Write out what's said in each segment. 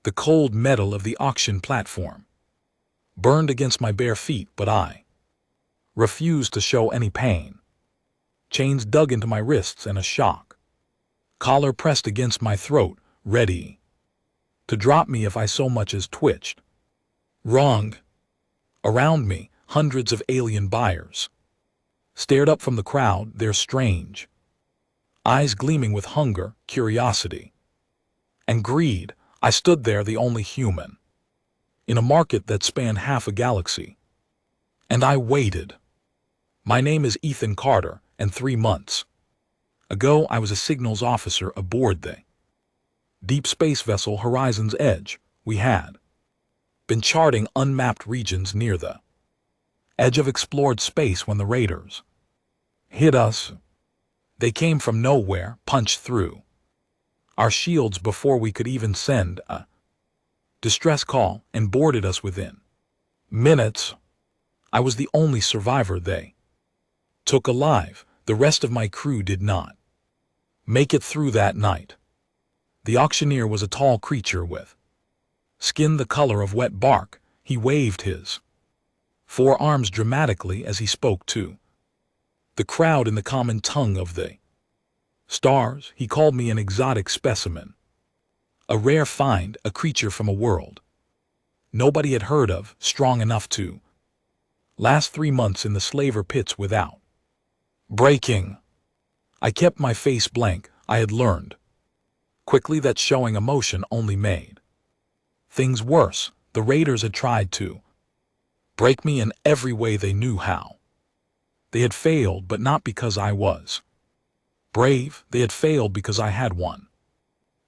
The cold metal of the auction platform burned against my bare feet, but I refused to show any pain. Chains dug into my wrists and a shock collar pressed against my throat, ready to drop me if I so much as twitched. Wrong. Around me, hundreds of alien buyers stared up from the crowd, their strange eyes gleaming with hunger, curiosity, and greed. I stood there, the only human, in a market that spanned half a galaxy. And I waited. My name is Ethan Carter, and 3 months ago I was a signals officer aboard the deep space vessel Horizon's Edge. We had been charting unmapped regions near the edge of explored space when the raiders hit us. They came from nowhere, punched through our shields before we could even send a distress call, and boarded us within minutes. I was the only survivor they took alive. The rest of my crew did not make it through that night. The auctioneer was a tall creature with skin the color of wet bark. He waved his forearms dramatically as he spoke to the crowd in the common tongue of the stars. He called me an exotic specimen, a rare find, a creature from a world nobody had heard of, strong enough to last 3 months in the slaver pits without breaking. I kept my face blank. I had learned quickly that showing emotion only made things worse. The raiders had tried to break me in every way they knew how. They had failed, but not because I was brave. They had failed because I had one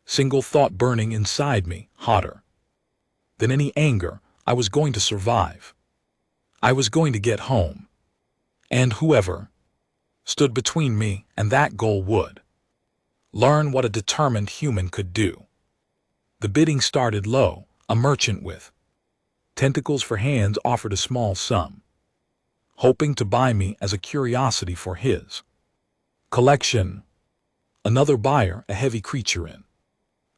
single thought burning inside me, hotter than any anger. I was going to survive. I was going to get home. And whoever stood between me and that goal would learn what a determined human could do. The bidding started low. A merchant with tentacles for hands offered a small sum, hoping to buy me as a curiosity for his collection. Another buyer, a heavy creature in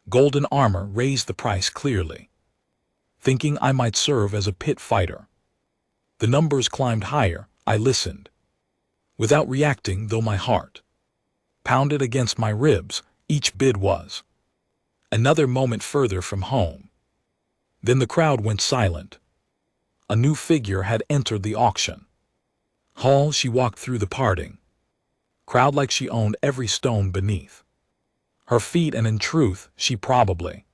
golden armor, raised the price clearly, thinking I might serve as a pit fighter. The numbers climbed higher. I listened without reacting, though my heart pounded against my ribs. Each bid was another moment further from home. Then the crowd went silent. A new figure had entered the auction hall. She walked through the parting crowd like she owned every stone beneath her feet, and in truth, she probably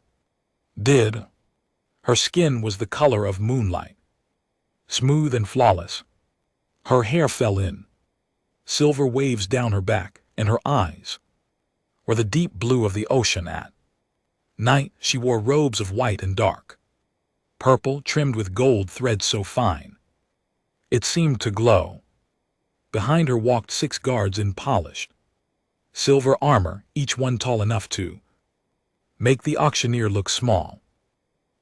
did. Her skin was the color of moonlight, smooth and flawless. Her hair fell in silver waves down her back, and her eyes were the deep blue of the ocean at night. She wore robes of white and dark purple, trimmed with gold threads so fine it seemed to glow. Behind her walked 6 guards in polished silver armor, each one tall enough to make the auctioneer look small.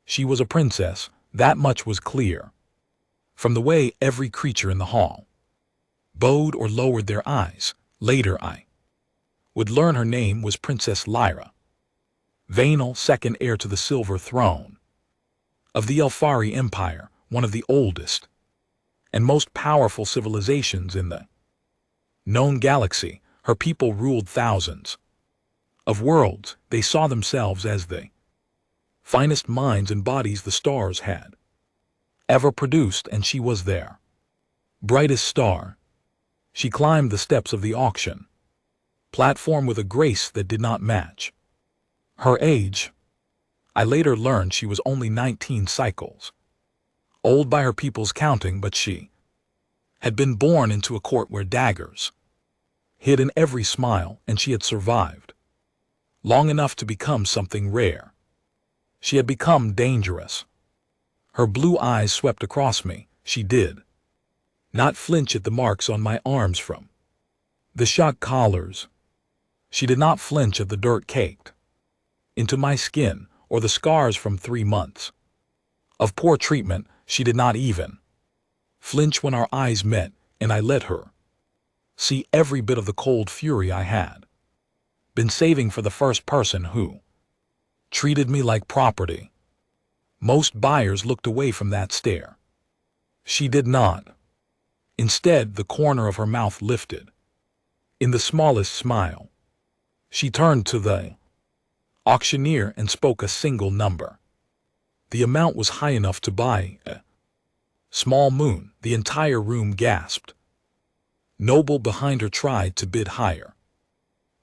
She was a princess, that much was clear, from the way every creature in the hall bowed or lowered their eyes. Later I would learn her name was Princess Lyra Vanal, second heir to the silver throne of the Elfari Empire, one of the oldest and most powerful civilizations in the known galaxy. Her people ruled thousands of worlds. They saw themselves as the finest minds and bodies the stars had ever produced, and she was their brightest star. She climbed the steps of the auction platform with a grace that did not match her age. I later learned she was only 19 cycles old by her people's counting, but she had been born into a court where daggers hid in every smile, and she had survived long enough to become something rare. She had become dangerous. Her blue eyes swept across me. She did not flinch at the marks on my arms from the shock collars. She did not flinch at the dirt caked into my skin or the scars from 3 months of poor treatment. She did not even flinch when our eyes met, and I let her see every bit of the cold fury I had been saving for the first person who treated me like property. Most buyers looked away from that stare. She did not. Instead, the corner of her mouth lifted. In the smallest smile, she turned to the auctioneer and spoke a single number. The amount was high enough to buy a small moon. The entire room gasped. Noble behind her tried to bid higher,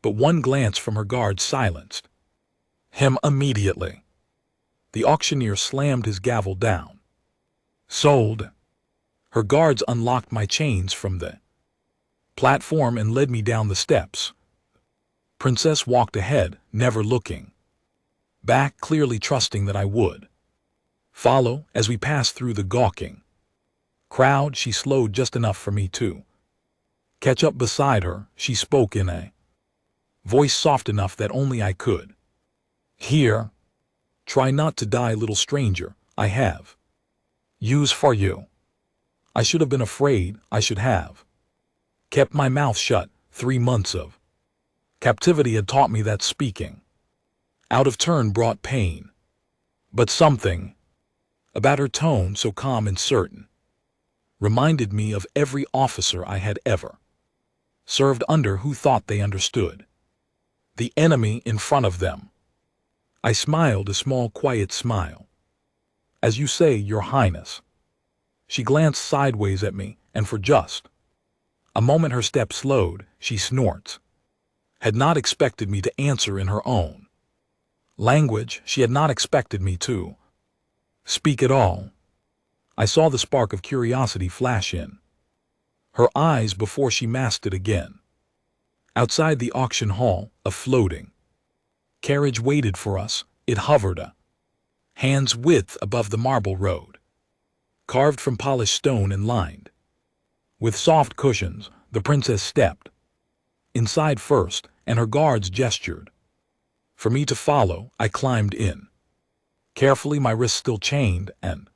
but one glance from her guard silenced him immediately. The auctioneer slammed his gavel down. Sold. Her guards unlocked my chains from the platform and led me down the steps. Princess walked ahead, never looking back, clearly trusting that I would follow. As we passed through the gawking crowd, she slowed just enough for me to catch up beside her. She spoke in a voice soft enough that only I could hear. Try not to die, little stranger. I have use for you. I should have been afraid. I should have kept my mouth shut. 3 months of captivity had taught me that speaking out of turn brought pain. But something about her tone, so calm and certain, reminded me of every officer I had ever served under who thought they understood the enemy in front of them. I smiled a small, quiet smile. As you say, Your Highness. She glanced sideways at me, and for just a moment her step slowed. She snorts. Had not expected me to answer in her own language. She had not expected me to speak at all. I saw the spark of curiosity flash in her eyes before she masked it again. Outside the auction hall, a floating carriage waited for us. It hovered a hand's width above the marble road, carved from polished stone and lined with soft cushions. The princess stepped inside first, and her guards gestured for me to follow. I climbed in carefully, my wrists still chained, and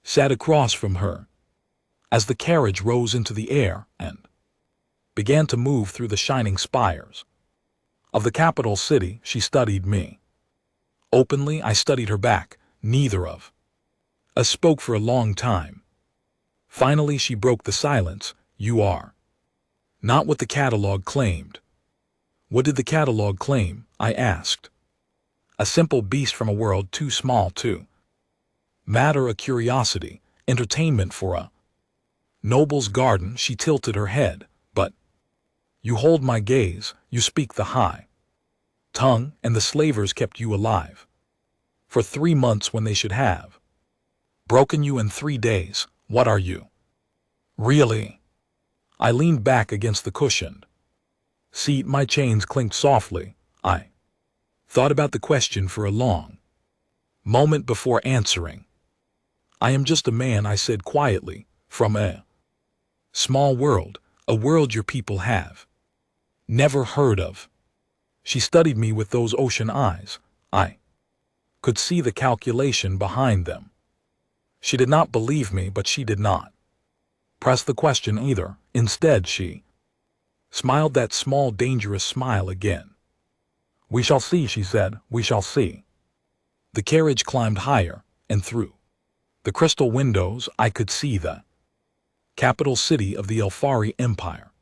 sat across from her. As the carriage rose into the air and began to move through the shining spires of the capital city, she studied me openly. I studied her back. Neither of us spoke for a long time. Finally, she broke the silence. You are not what the catalog claimed. What did the catalog claim? I asked. A simple beast from a world too small to matter, a curiosity, entertainment for a noble's garden. She tilted her head. But you hold my gaze. You speak the high tongue, and the slavers kept you alive for 3 months when they should have broken you in 3 days. What are you? Really? I leaned back against the cushioned seat. My chains clinked softly. I thought about the question for a long moment before answering. I am just a man, I said quietly, from a small world, a world your people have never heard of. She studied me with those ocean eyes. I could see the calculation behind them. She did not believe me, but she did not press the question either. Instead, she smiled that small, dangerous smile again. We shall see, she said. We shall see. The carriage climbed higher, and through the crystal windows I could see the capital city of the Elfari Empire,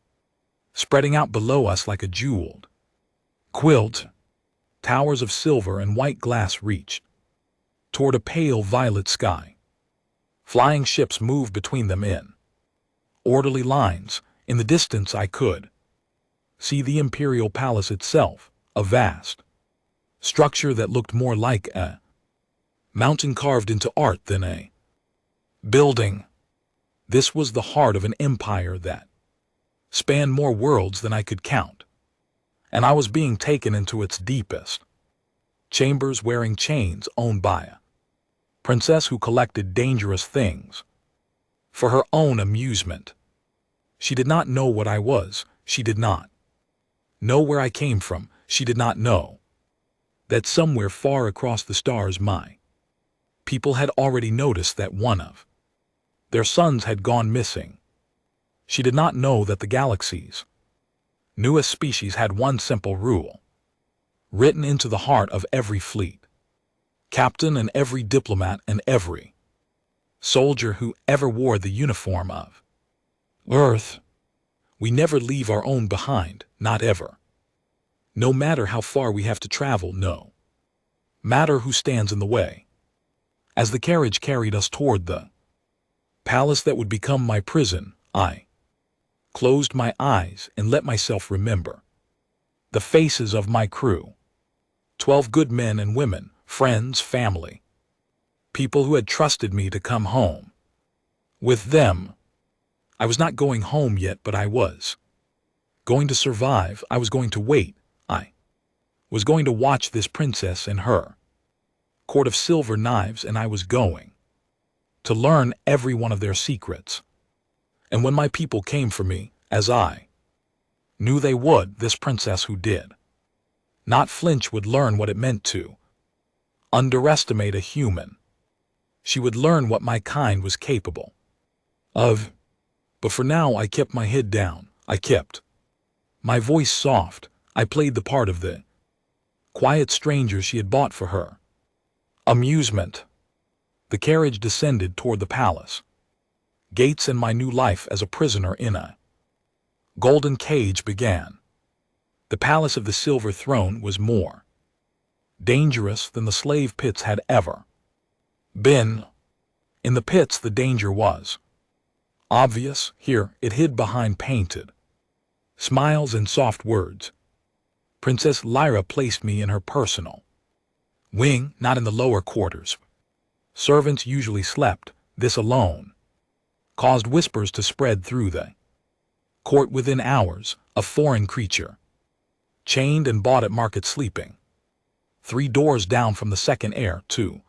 spreading out below us like a jeweled quilt. Towers of silver and white glass reached toward a pale violet sky. Flying ships moved between them in orderly lines. In the distance I could see the imperial palace itself, a vast structure that looked more like a mountain carved into art than a building. This was the heart of an empire that spanned more worlds than I could count, and I was being taken into its deepest chambers, wearing chains, owned by a princess who collected dangerous things for her own amusement. She did not know what I was. She did not know where I came from. She did not know that somewhere far across the stars my people had already noticed that one of their sons had gone missing. She did not know that the galaxy's newest species had one simple rule written into the heart of every fleet. captain and every diplomat and every soldier who ever wore the uniform of Earth. We never leave our own behind, not ever. No matter how far we have to travel, no matter who stands in the way. As the carriage carried us toward the palace that would become my prison, I closed my eyes and let myself remember the faces of my crew. 12 good men and women, friends, family, people who had trusted me to come home. With them, I was not going home yet, but I was going to survive. I was going to wait. I was going to watch this princess and her court of silver knives, and I was going to learn every one of their secrets. And when my people came for me, as I knew they would, this princess who did not flinch would learn what it meant to underestimate a human. She would learn what my kind was capable of. But for now I kept my head down. I kept my voice soft. I played the part of the quiet stranger she had bought for her amusement. The carriage descended toward the palace gates, and my new life as a prisoner in a golden cage began. The palace of the silver throne was more dangerous than the slave pits had ever been. In the pits the danger was obvious. Here it hid behind painted smiles and soft words. Princess Lyra placed me in her personal wing, not in the lower quarters. Servants usually slept. This alone caused whispers to spread through the court. Within hours, a foreign creature, chained and bought at market, sleeping 3 doors down from the second heir to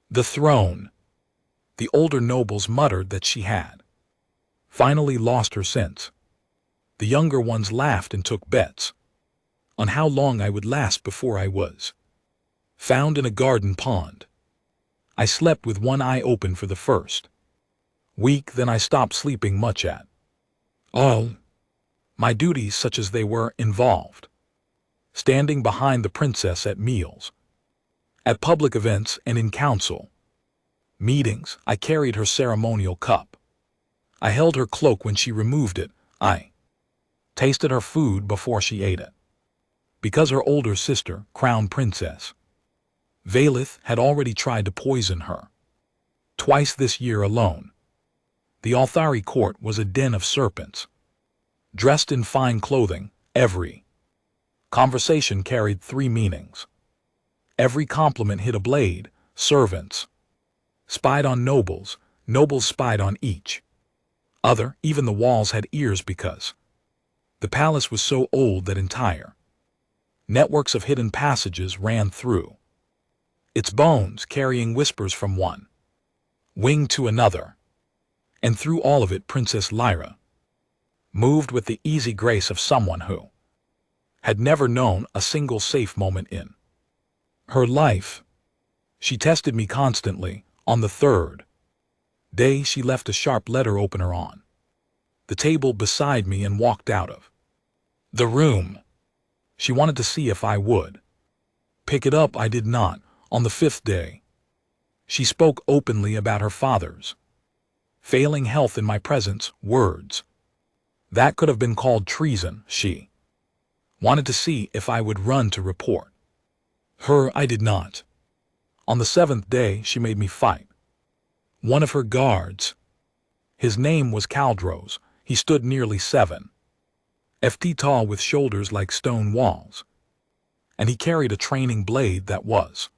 the throne. The older nobles muttered that she had finally lost her sense. The younger ones laughed and took bets on how long I would last before I was found in a garden pond. I slept with one eye open for the first week, then I stopped sleeping much at all. My duties, such as they were, involved standing behind the princess at meals, at public events, and in council meetings. I carried her ceremonial cup. I held her cloak when she removed it. I tasted her food before she ate it, because her older sister, Crown Princess Valith, had already tried to poison her twice this year alone. The Althari court was a den of serpents, dressed in fine clothing. Every conversation carried 3 meanings. Every compliment hid a blade. Servants spied on nobles. Nobles spied on each other. Even the walls had ears, because the palace was so old that entire networks of hidden passages ran through its bones, carrying whispers from one wing to another. And through all of it, Princess Lyra moved with the easy grace of someone who had never known a single safe moment in her life. She tested me constantly. On the 3rd day, she left a sharp letter opener on the table beside me and walked out of the room. She wanted to see if I would pick it up. I did not. On the 5th day, she spoke openly about her father's failing health in my presence. Words that could have been called treason. She wanted to see if I would run to report her. I did not. On the 7th day, she made me fight one of her guards. His name was Caldros. He stood nearly 7 ft tall, with shoulders like stone walls, and he carried a training blade that was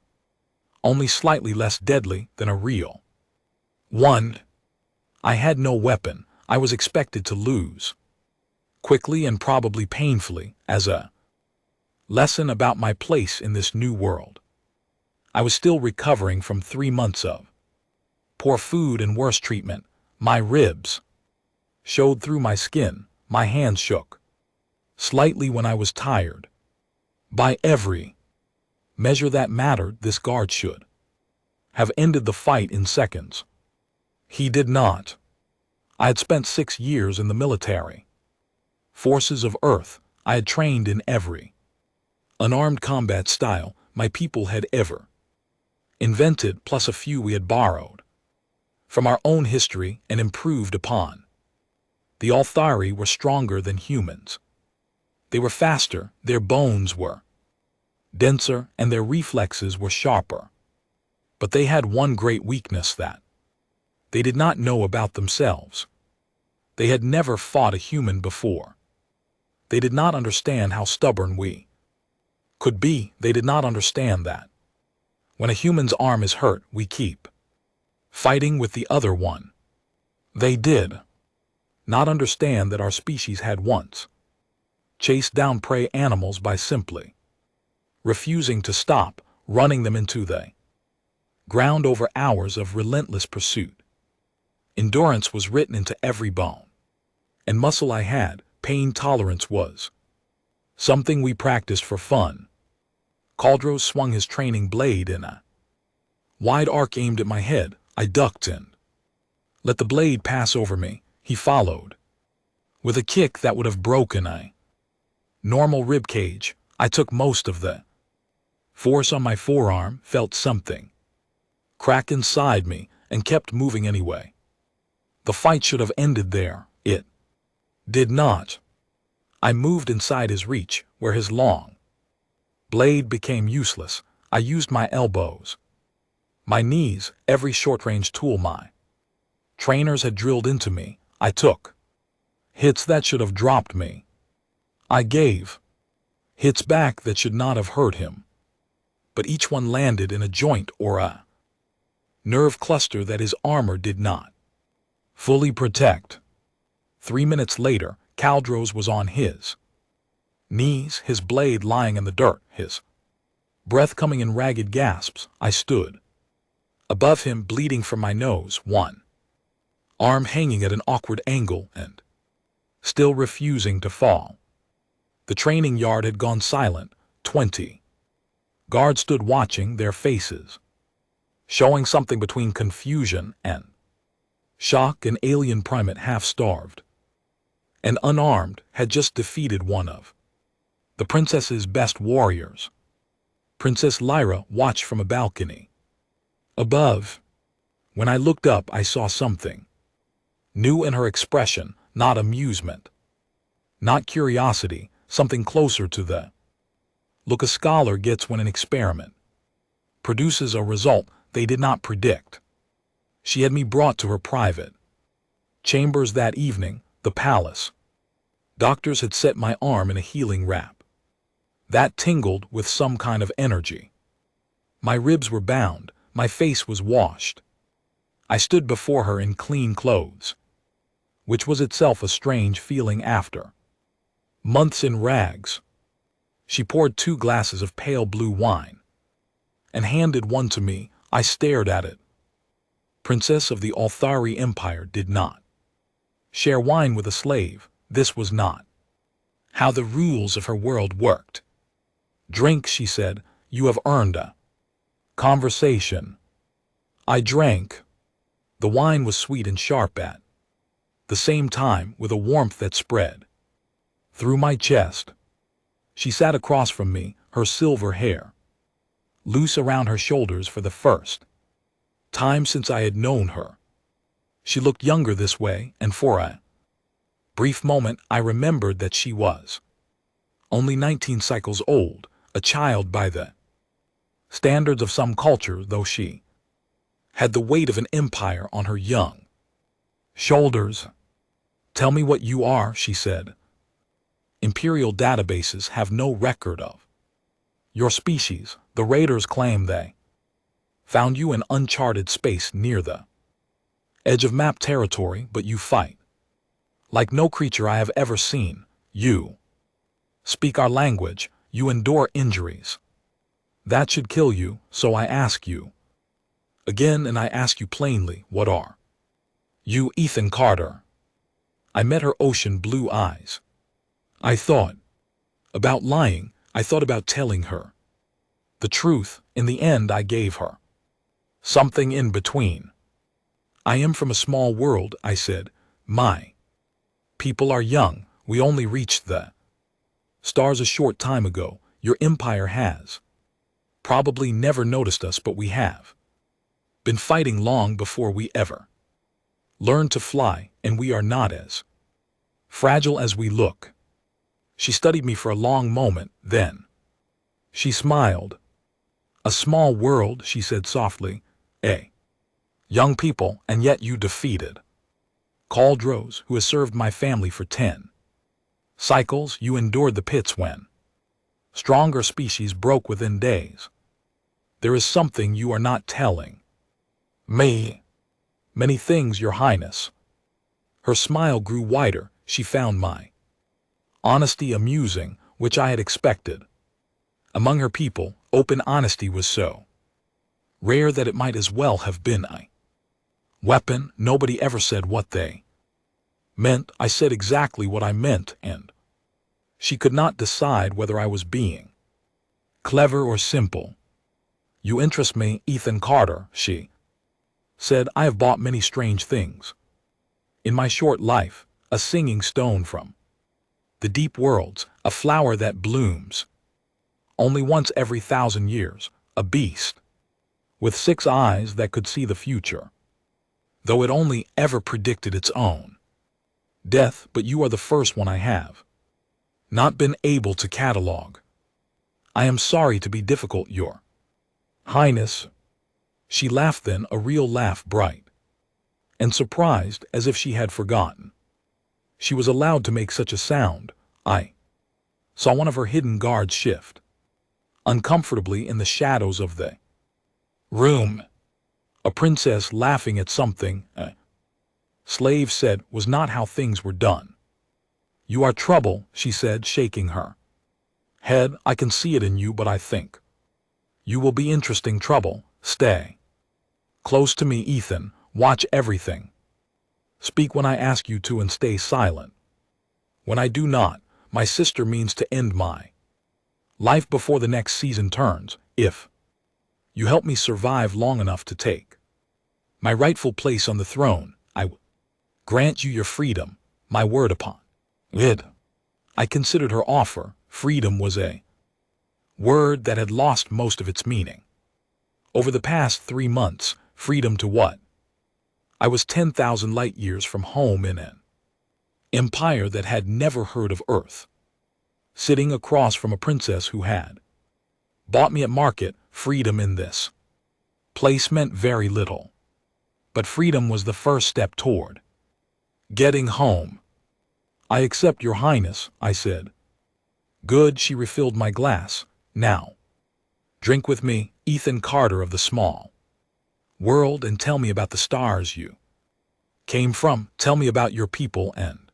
only slightly less deadly than a real one. I had no weapon. I was expected to lose quickly and probably painfully, as a lesson about my place in this new world. I was still recovering from 3 months of poor food and worse treatment. My ribs showed through my skin. My hands shook slightly when I was tired. By every measure that mattered, this guard should have ended the fight in seconds. He did not. I had spent 6 years in the military forces of Earth. I had trained in every unarmed combat style my people had ever Invented plus a few we had borrowed from our own history and improved upon. The Althari were stronger than humans. They were faster, their bones were denser, and their reflexes were sharper. But they had one great weakness that they did not know about themselves. They had never fought a human before. They did not understand how stubborn we could be. They did not understand that when a human's arm is hurt, we keep fighting with the other one. They did not understand that our species had once chased down prey animals by simply refusing to stop, running them into the ground over hours of relentless pursuit. Endurance was written into every bone and muscle I had. Pain tolerance was something we practiced for fun. Caldros swung his training blade in a wide arc aimed at my head. I ducked and let the blade pass over me. He followed with a kick that would have broken a normal rib cage. I took most of the force on my forearm, felt something crack inside me, and kept moving anyway. The fight should have ended there. It did not. I moved inside his reach, where his long blade became useless. I used my elbows, my knees, every short-range tool my trainers had drilled into me. I took hits that should have dropped me. I gave hits back that should not have hurt him. But each one landed in a joint or a nerve cluster that his armor did not fully protect. 3 minutes later, Caldros was on his knees, his blade lying in the dirt, his breath coming in ragged gasps. I stood above him, bleeding from my nose, one arm hanging at an awkward angle and still refusing to fall. The training yard had gone silent. 20 guards stood watching, their faces showing something between confusion and shock. An alien primate, half-starved and unarmed, had just defeated one of the princess's best warriors. Princess Lyra watched from a balcony above. When I looked up, I saw something new in her expression, not amusement, not curiosity, something closer to the look a scholar gets when an experiment produces a result they did not predict. She had me brought to her private chambers that evening, the palace. Doctors had set my arm in a healing wrap that tingled with some kind of energy. My ribs were bound, my face was washed. I stood before her in clean clothes, which was itself a strange feeling after months in rags. She poured 2 glasses of pale blue wine and handed one to me. I stared at it. Princess of the Althari Empire did not share wine with a slave. This was not how the rules of her world worked. Drink, she said. You have earned a conversation. I drank. The wine was sweet and sharp at the same time, with a warmth that spread through my chest. She sat across from me, her silver hair loose around her shoulders for the first time since I had known her. She looked younger this way, and for a brief moment I remembered that she was only 19 cycles old, a child by the standards of some culture, though she had the weight of an empire on her young shoulders. Tell me what you are, she said. Imperial databases have no record of your species. The raiders claim they found you in uncharted space near the edge of map territory, but you fight like no creature I have ever seen. You speak our language. You endure injuries that should kill you, so I ask you again, and I ask you plainly, what are you, Ethan Carter? I met her ocean blue eyes. I thought about lying. I thought about telling her the truth. In the end, I gave her something in between. I am from a small world, I said. My people are young. We only reached the stars a short time ago. Your empire has probably never noticed us, but we have. been fighting long before we ever learned to fly, and we are not as fragile as we look. She studied me for a long moment, then she smiled. A small world, she said softly. Young people, and yet you defeated Caldros, who has served my family for 10 cycles. You endured the pits when stronger species broke within days. There is something you are not telling me. Many things, Your Highness. Her smile grew wider. She found my honesty amusing, which I had expected. Among her people, open honesty was so rare that it might as well have been a weapon. Nobody ever said what they meant. I said exactly what I meant, and she could not decide whether I was being clever or simple. You interest me, Ethan Carter, she said. I have bought many strange things in my short life: a singing stone from the deep worlds, a flower that blooms only once every 1,000 years, a beast with 6 eyes that could see the future, though it only ever predicted its own death. But you are the first one I have not been able to catalog. I am sorry to be difficult, Your Highness. She laughed then, a real laugh, bright and surprised, as if she had forgotten she was allowed to make such a sound. I saw one of her hidden guards shift uncomfortably in the shadows of the room. A princess laughing at something a slave said was not how things were done. You are trouble, she said, shaking her head. I can see it in you, but I think you will be interesting trouble. Stay close to me, Ethan. Watch everything. Speak when I ask you to and stay silent when I do not. My sister means to end my life before the next season turns. If you help me survive long enough to take my rightful place on the throne, I will grant you your freedom. My word upon it. I considered her offer. Freedom was a word that had lost most of its meaning over the past 3 months. Freedom to what? I was 10,000 light years from home in an empire that had never heard of Earth, sitting across from a princess who had bought me at market. Freedom in this place meant very little, but freedom was the first step toward getting home. I accept, Your Highness, I said. Good. She refilled my glass. Now, drink with me, Ethan Carter of the small world, and tell me about the stars you came from. Tell me about your people and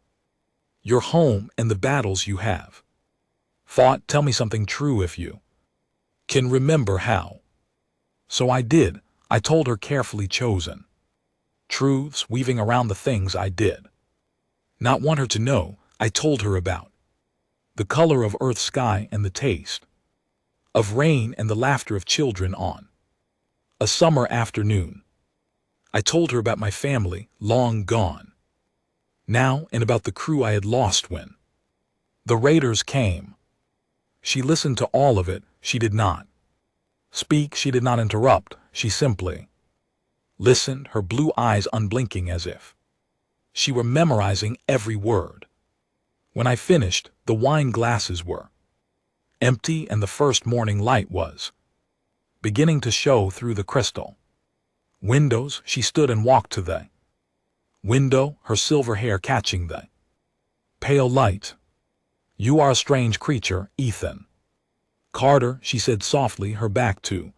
your home and the battles you have fought. Tell me something true if you can remember how. So I did. I told her carefully chosen truths, weaving around the things I did not want her to know. I told her about the color of Earth's sky and the taste of rain and the laughter of children on a summer afternoon. I told her about my family, long gone now, and about the crew I had lost when the raiders came. She listened to all of it. She did not speak. She did not interrupt. She simply listened, her blue eyes unblinking as if she were memorizing every word. When I finished, the wine glasses were empty and the first morning light was beginning to show through the crystal windows. She stood and walked to the window, her silver hair catching the pale light. You are a strange creature, Ethan Carter, she said softly, her back to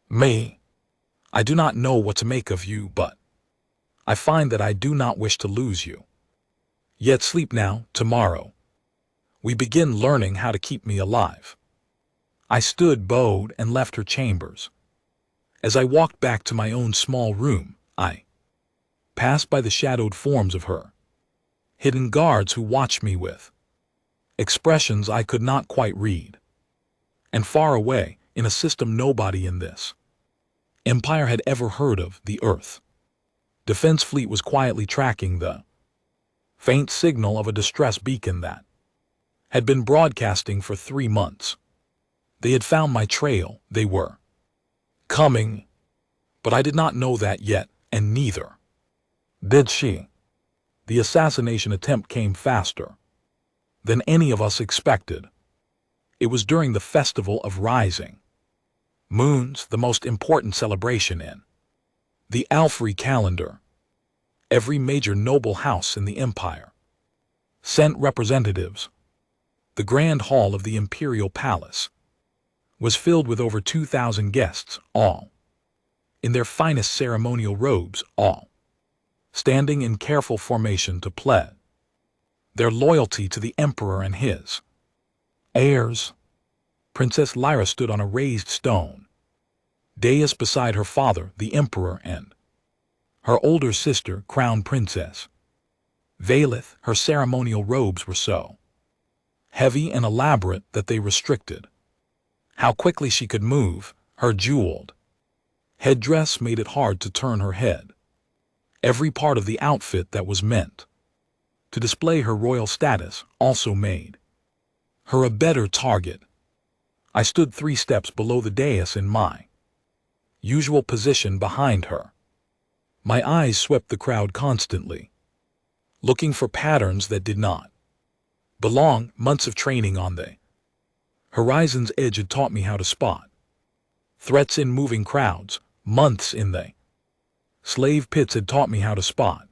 me. I do not know what to make of you, but I find that I do not wish to lose you. Yet sleep now. Tomorrow we begin learning how to keep me alive. I stood, bowed, and left her chambers. As I walked back to my own small room, I passed by the shadowed forms of her hidden guards who watched me with expressions I could not quite read. And far away, in a system nobody in this empire had ever heard of, the Earth Defense Fleet was quietly tracking the faint signal of a distress beacon that had been broadcasting for 3 months. They had found my trail. They were coming But I did not know that yet, and neither did she. The assassination attempt came faster than any of us expected. It was during the Festival of Rising Moons, the most important celebration in the Alfrey calendar. Every major noble house in the empire sent representatives. The grand hall of the imperial palace was filled with over 2,000 guests, all in their finest ceremonial robes, all standing in careful formation to pledge their loyalty to the emperor and his heirs. Princess Lyra stood on a raised stone dais beside her father, the emperor, and her older sister, crown princess Valith. Her ceremonial robes were so heavy and elaborate that they restricted how quickly she could move. Her jeweled headdress made it hard to turn her head. Every part of the outfit that was meant to display her royal status also made her a better target. I stood 3 steps below the dais in my usual position behind her. My eyes swept the crowd constantly, looking for patterns that did not belong. Months of training on the horizon's edge had taught me how to spot threats in moving crowds. Months in the slave pits had taught me how to spot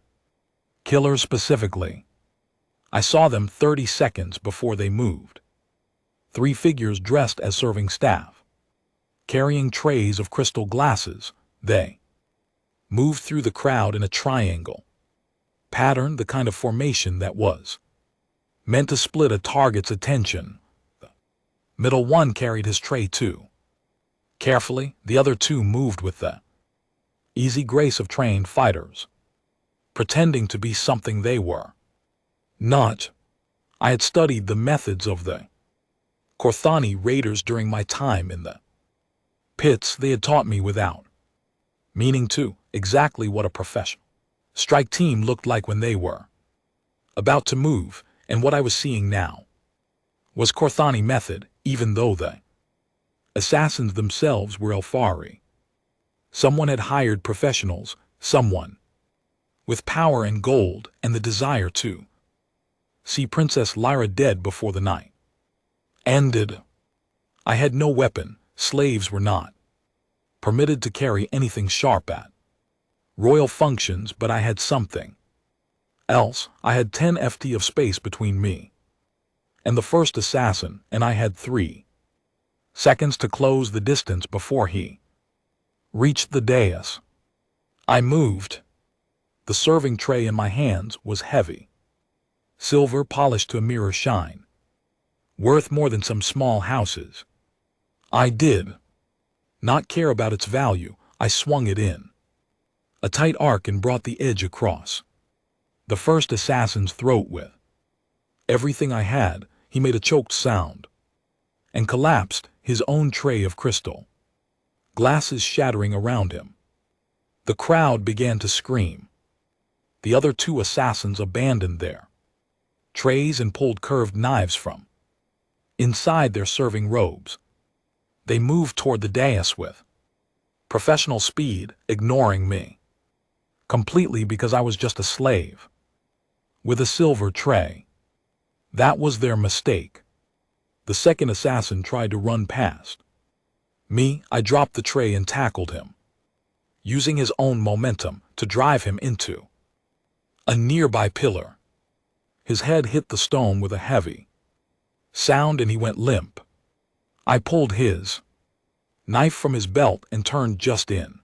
killers specifically. I saw them 30 seconds before they moved. 3 figures dressed as serving staff, carrying trays of crystal glasses. They moved through the crowd in a triangle pattern, the kind of formation that was meant to split a target's attention. The middle one carried his tray too carefully. The other 2 moved with the easy grace of trained fighters, pretending to be something they were not. I had studied the methods of the Korthani raiders during my time in the pits. They had taught me without meaning to exactly what a professional strike team looked like when they were about to move, and what I was seeing now was Korthani method, even though the assassins themselves were Elfari. Someone had hired professionals, someone with power and gold and the desire to see Princess Lyra dead before the night ended. I had no weapon. Slaves were not permitted to carry anything sharp at royal functions, but I had something else. I had 10 ft of space between me and the first assassin, and I had 3 seconds to close the distance before he reached the dais. I moved. The serving tray in my hands was heavy, silver polished to a mirror shine, worth more than some small houses. I did not care about its value. I swung it in a tight arc and brought the edge across the first assassin's throat with everything I had. He made a choked sound and collapsed, his own tray of crystal glasses shattering around him. The crowd began to scream. The other 2 assassins abandoned their trays and pulled curved knives from inside their serving robes. They moved toward the dais with professional speed, ignoring me completely because I was just a slave with a silver tray. That was their mistake. The second assassin tried to run past me. I dropped the tray and tackled him, using his own momentum to drive him into a nearby pillar. His head hit the stone with a heavy sound and he went limp. I pulled his knife from his belt and turned just in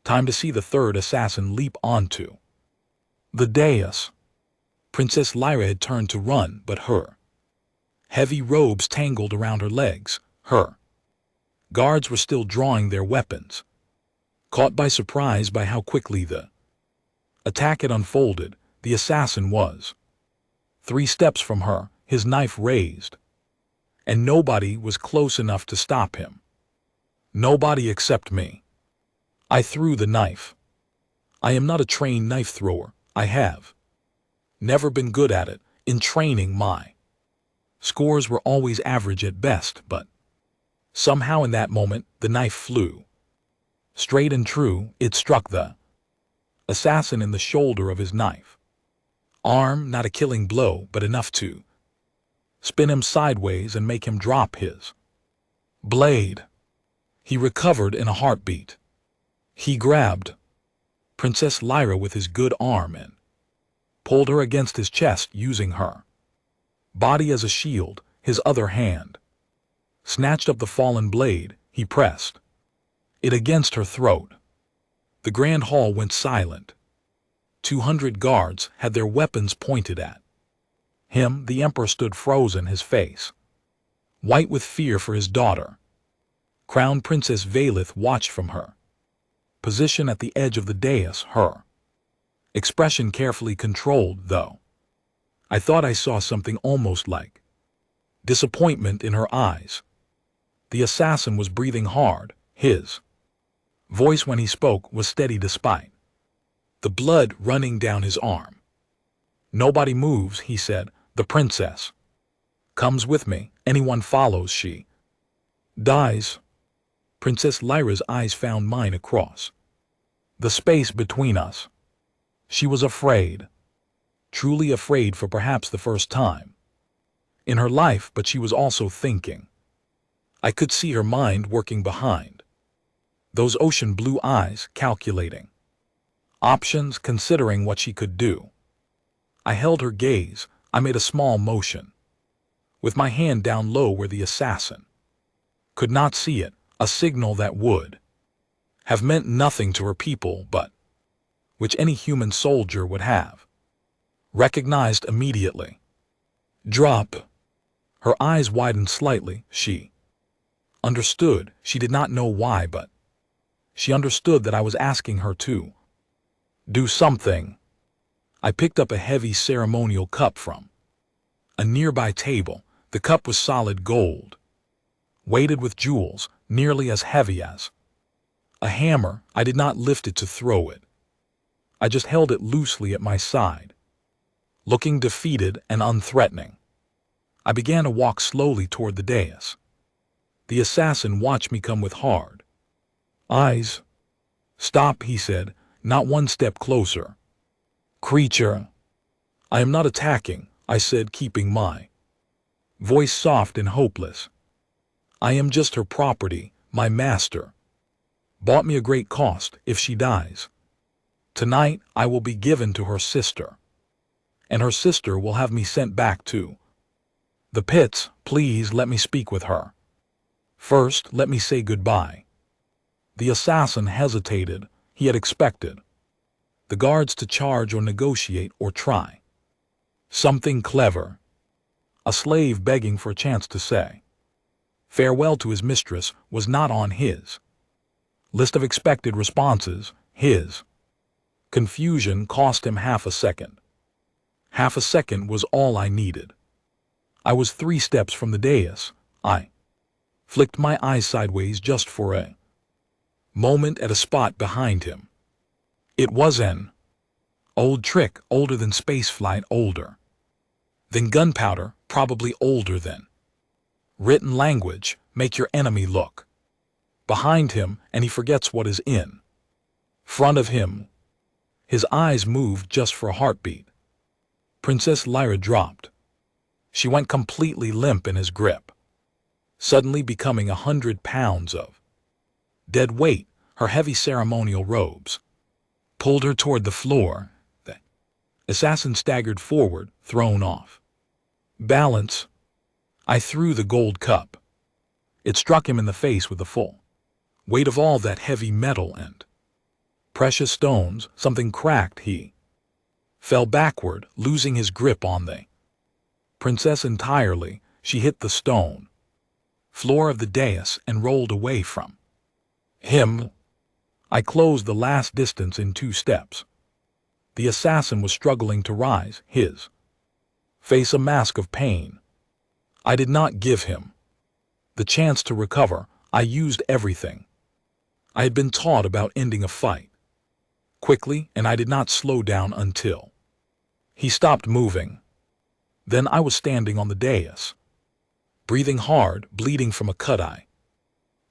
time to see the third assassin leap onto the dais. Princess Lyra had turned to run, but her heavy robes tangled around her legs. Her guards were still drawing their weapons, caught by surprise by how quickly the attack had unfolded. The assassin was 3 steps from her, his knife raised, and nobody was close enough to stop him. Nobody except me. I threw the knife. I am not a trained knife thrower. I have never been good at it. In training, my scores were always average at best, but somehow in that moment, the knife flew Straight and true, it struck the assassin in the shoulder of his knife. Arm, not a killing blow, but enough to spin him sideways and make him drop his blade. He recovered in a heartbeat. He grabbed Princess Lyra with his good arm and pulled her against his chest, using her body as a shield. His other hand snatched up the fallen blade. He pressed it against her throat. The grand hall went silent. 200 guards had their weapons pointed at him. The emperor stood frozen, his face white with fear for his daughter. Crown Princess Valith watched from her position at the edge of the dais, her expression carefully controlled, though I thought I saw something almost like disappointment in her eyes. The assassin was breathing hard. His voice, when he spoke, was steady despite the blood running down his arm. "Nobody moves," he said. "The princess comes with me. Anyone follows, she dies." Princess Lyra's eyes found mine across the space between us. She was afraid, truly afraid, for perhaps the first time in her life, but she was also thinking. I could see her mind working behind those ocean blue eyes, calculating options, considering what she could do. I held her gaze. I made a small motion with my hand down low where the assassin could not see it, a signal that would have meant nothing to her people, but which any human soldier would have recognized immediately. "Drop." Her eyes widened slightly. She understood. She did not know why, but she understood that I was asking her to do something. I picked up a heavy ceremonial cup from a nearby table. The cup was solid gold, weighted with jewels, nearly as heavy as a hammer. I did not lift it to throw it. I just held it loosely at my side, looking defeated and unthreatening. I began to walk slowly toward the dais. The assassin watched me come with hard eyes. "Stop," he said, "not one step closer." "Creature." "I am not attacking," I said, keeping my voice soft and hopeless. "I am just her property. My master bought me a great cost. If she dies tonight, I will be given to her sister, and her sister will have me sent back to the pits. Please let me speak with her. First, let me say goodbye." The assassin hesitated. He had expected the guards to charge or negotiate or try something clever. A slave begging for a chance to say farewell to his mistress was not on his list of expected responses. His confusion cost him half a second. Half a second was all I needed. I was 3 steps from the dais. I flicked my eyes sideways just for a moment at a spot behind him. It was an old trick, older than spaceflight, older than gunpowder, probably older than written language. Make your enemy look behind him, and he forgets what is in front of him. His eyes moved just for a heartbeat. Princess Lyra dropped. She went completely limp in his grip, suddenly becoming 100 pounds of dead weight. Her heavy ceremonial robes pulled her toward the floor. The assassin staggered forward, thrown off balance. I threw the gold cup. It struck him in the face with the full weight of all that heavy metal and precious stones. Something cracked. He fell backward, losing his grip on the princess entirely. She hit the stone floor of the dais and rolled away from him. I closed the last distance in 2 steps. The assassin was struggling to rise, his face a mask of pain. I did not give him the chance to recover. I used everything I had been taught about ending a fight quickly, and I did not slow down until he stopped moving. Then I was standing on the dais, breathing hard, bleeding from a cut I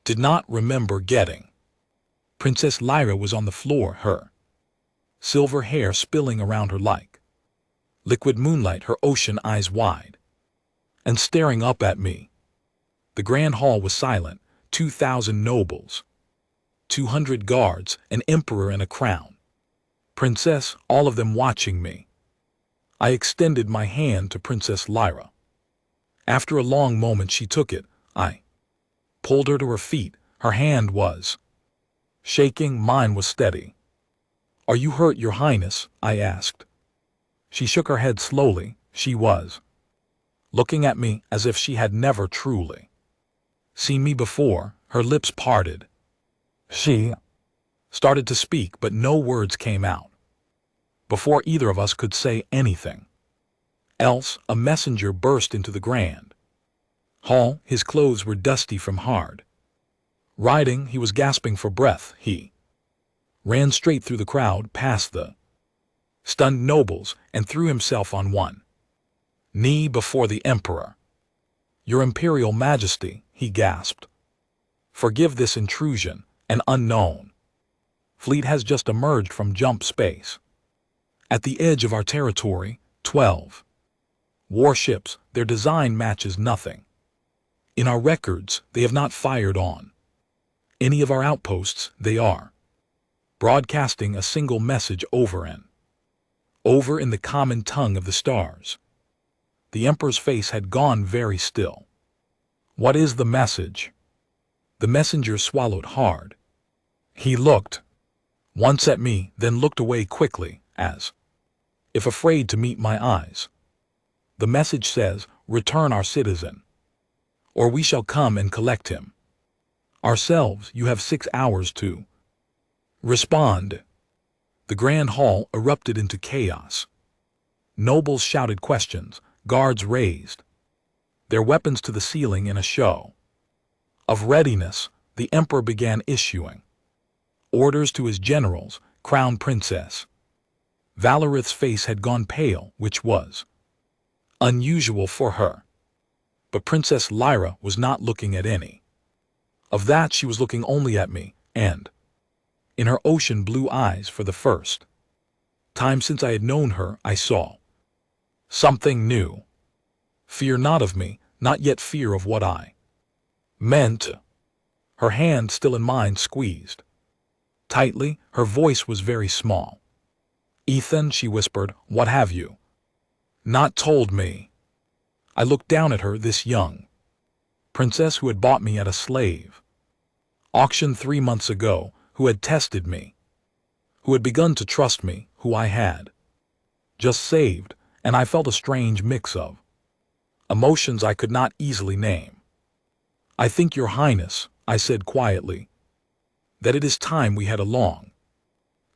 did not remember getting. Princess Lyra was on the floor, her silver hair spilling around her like liquid moonlight, her ocean eyes wide and staring up at me. The grand hall was silent. 2,000 nobles, 200 guards, an emperor and a crown princess, all of them watching me. I extended my hand to Princess Lyra. After a long moment she took it. I pulled her to her feet. Her hand was shaking, mine was steady. "Are you hurt, Your Highness?" I asked. She shook her head slowly. She was looking at me as if she had never truly seen me before. Her lips parted. She started to speak, but no words came out. Before either of us could say anything else, a messenger burst into the grand hall. His clothes were dusty from hard riding. He was gasping for breath. He ran straight through the crowd, past the stunned nobles, and threw himself on one knee before the emperor. "Your Imperial Majesty," he gasped, "forgive this intrusion. An unknown fleet has just emerged from jump space. At the edge of our territory, 12 warships. Their design matches nothing in our records. They have not fired on any of our outposts. They are broadcasting a single message over and over in the common tongue of the stars." The emperor's face had gone very still. "What is the message?" The messenger swallowed hard. He looked once at me, then looked away quickly, as if afraid to meet my eyes. "The message says, return our citizen, or we shall come and collect him ourselves. You have 6 hours to respond." The grand hall erupted into chaos. Nobles shouted questions. Guards raised their weapons to the ceiling in a show of readiness. The emperor began issuing orders to his generals. Crown Princess Valorith's face had gone pale, which was unusual for her. But Princess Lyra was not looking at any of that. She was looking only at me, and in her ocean blue eyes, for the first time since I had known her, I saw something new. Fear not of me, not yet fear of what I meant. Her hand, still in mine, squeezed tightly. Her voice was very small. "Ethan," she whispered, "what have you not told me?" I looked down at her, this young princess who had bought me at a slave auction 3 months ago, who had tested me, who had begun to trust me, who I had just saved, and I felt a strange mix of emotions I could not easily name. "I think, Your Highness," I said quietly, "that it is time we had a long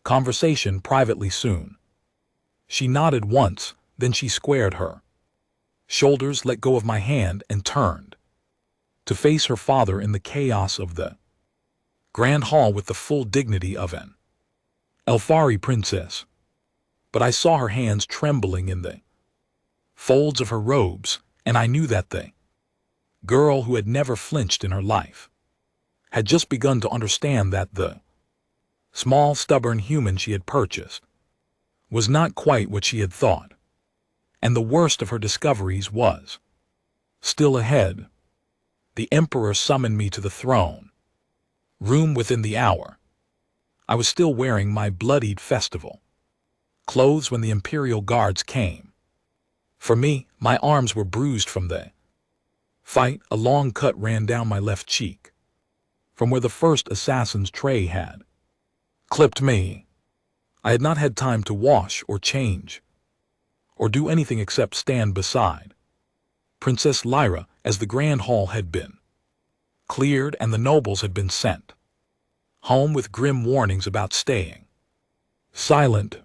conversation privately soon." She nodded once, then she squared her shoulders, let go of my hand, and turned to face her father in the chaos of the grand hall with the full dignity of an Elfari princess. But I saw her hands trembling in the folds of her robes, and I knew that the girl who had never flinched in her life had just begun to understand that the small, stubborn human she had purchased was not quite what she had thought, and the worst of her discoveries was still ahead. The emperor summoned me to the throne room within the hour. I was still wearing my bloodied festival clothes when the imperial guards came. For me, my arms were bruised from the fight. A long cut ran down my left cheek, from where the first assassin's tray had clipped me. I had not had time to wash or change or do anything except stand beside Princess Lyra as the grand hall had been cleared and the nobles had been sent home with grim warnings about staying silent.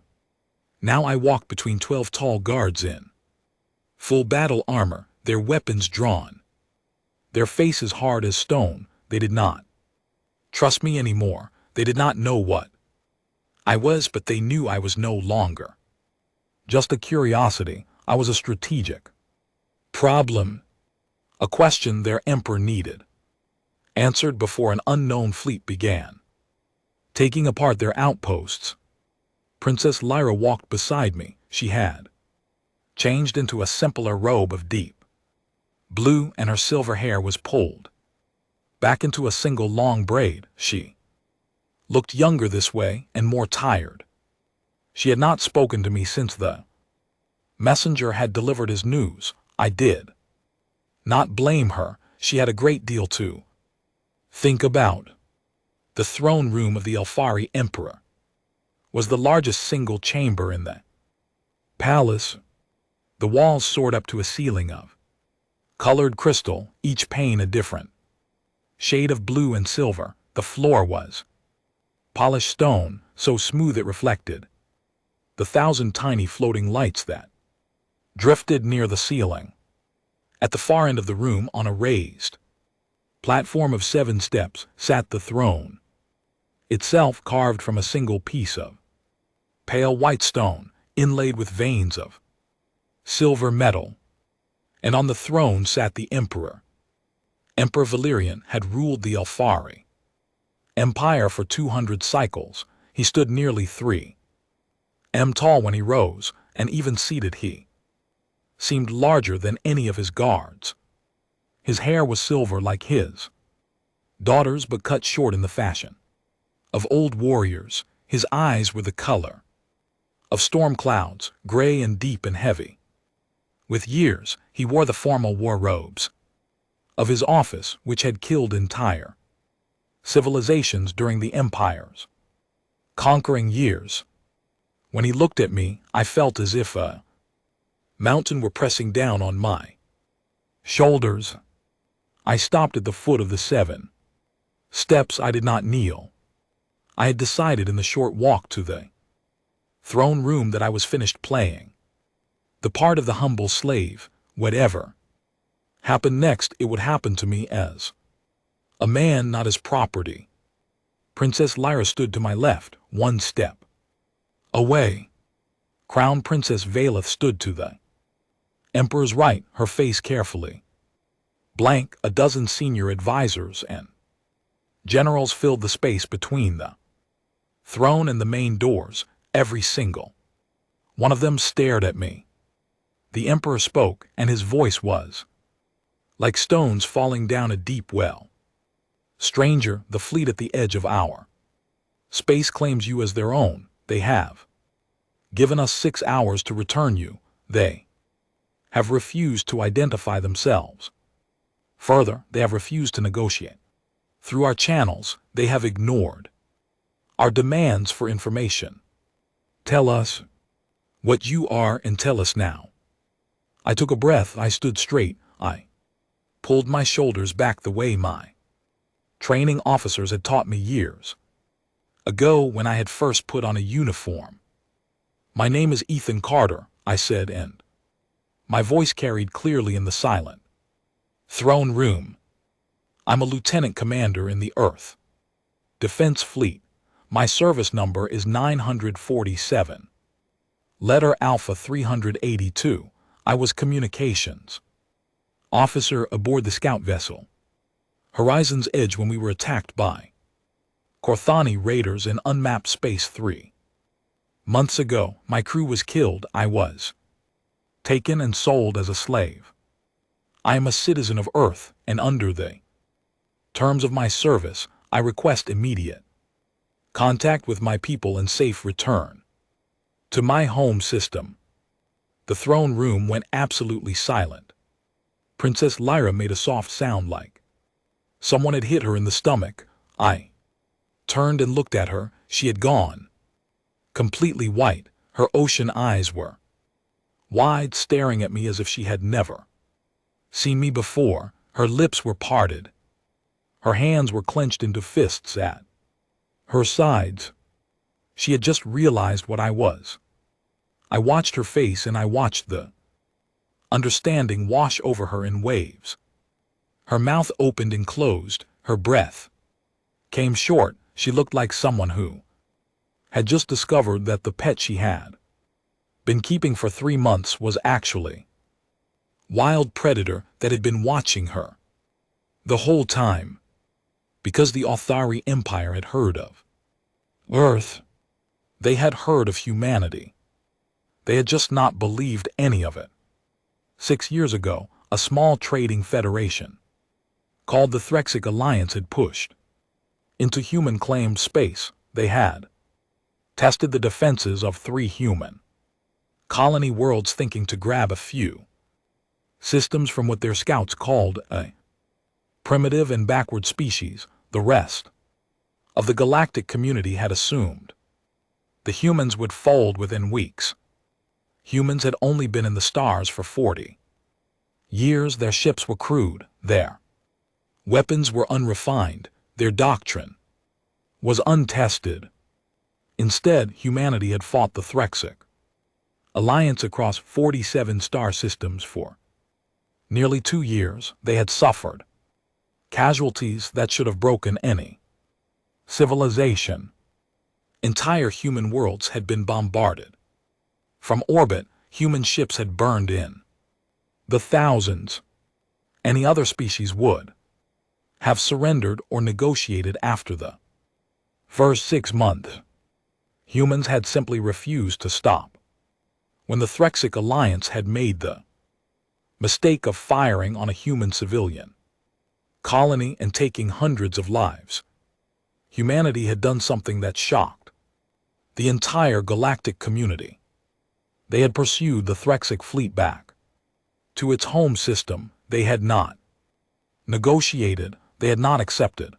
Now I walked between 12 tall guards in full battle armor, their weapons drawn, their faces hard as stone. They did not trust me anymore. They did not know what I was, but they knew I was no longer just a curiosity. I was a strategic problem, a question their emperor needed answered before an unknown fleet began taking apart their outposts. Princess Lyra walked beside me. She had changed into a simpler robe of deep blue, and her silver hair was pulled back into a single long braid. She looked younger this way and more tired. She had not spoken to me since the messenger had delivered his news. I did not blame her. She had a great deal to think about. The throne room of the Elfari Emperor was the largest single chamber in the palace. The walls soared up to a ceiling of colored crystal, each pane a different shade of blue and silver. The floor was polished stone, so smooth it reflected the 1,000 tiny floating lights that drifted near the ceiling. At the far end of the room, on a raised platform of 7 steps, sat the throne, itself carved from a single piece of pale white stone, inlaid with veins of silver metal. And on the throne sat the emperor. Emperor Valerian had ruled the Elfari Empire for 200 cycles. He stood nearly 3 m tall when he rose, and even seated he seemed larger than any of his guards. His hair was silver like his daughters, but cut short in the fashion of old warriors. His eyes were the color of storm clouds, gray and deep and heavy. With years, he wore the formal war robes of his office, which had killed entire civilizations during the empire's conquering years. When he looked at me, I felt as if a mountain were pressing down on my shoulders. I stopped at the foot of the 7 steps. I did not kneel. I had decided in the short walk to the throne room that I was finished playing the part of the humble slave. Whatever happened next, it would happen to me as a man, not as property. Princess Lyra stood to my left, 1 step away. Crown Princess Valeth stood to the Emperor's right, her face carefully blank. A dozen senior advisors and generals filled the space between the throne and the main doors. Every single one of them stared at me. The Emperor spoke, and his voice was like stones falling down a deep well. Stranger, the fleet at the edge of our space claims you as their own. They have given us 6 hours to return you. They have refused to identify themselves. Further, they have refused to negotiate. Through our channels, they have ignored our demands for information. Tell us what you are, and tell us now. I took a breath. I stood straight. I pulled my shoulders back the way my training officers had taught me years ago when I had first put on a uniform. My name is Ethan Carter, I said, and my voice carried clearly in the silent throne room. I'm a lieutenant commander in the Earth Defense Fleet. My service number is 947. Letter Alpha 382. I was communications officer aboard the scout vessel Horizon's Edge when we were attacked by Korthani raiders in unmapped space 3 months ago. My crew was killed. I was taken and sold as a slave. I am a citizen of Earth, and under the terms of my service, I request immediate contact with my people and safe return to my home system. The throne room went absolutely silent. Princess Lyra made a soft sound like someone had hit her in the stomach. I turned and looked at her. She had gone completely white. Her ocean eyes were wide, staring at me as if she had never seen me before. Her lips were parted. Her hands were clenched into fists at her sides. She had just realized what I was. I watched her face, and I watched the understanding wash over her in waves. Her mouth opened and closed. Her breath came short. She looked like someone who had just discovered that the pet she had been keeping for 3 months was actually wild predator that had been watching her the whole time. Because the Elfari Empire had heard of Earth. They had heard of humanity. They had just not believed any of it. 6 years ago, a small trading federation called the Threxic Alliance had pushed into human-claimed space. They had tested the defenses of 3 human colony worlds, thinking to grab a few systems from what their scouts called a primitive and backward species. The rest of the galactic community had assumed the humans would fold within weeks. Humans had only been in the stars for 40 years. Their ships were crude, their weapons were unrefined, their doctrine was untested. Instead, humanity had fought the Threxic Alliance across 47 star systems for nearly 2 years. They had suffered casualties that should have broken any civilization. Entire human worlds had been bombarded. From orbit, human ships had burned in the thousands. Any other species would have surrendered or negotiated after the first 6 months. Humans had simply refused to stop. When the Threxic Alliance had made the mistake of firing on a human civilian colony and taking hundreds of lives, humanity had done something that shocked the entire galactic community. They had pursued the Threxic fleet back to its home system. They had not negotiated. They had not accepted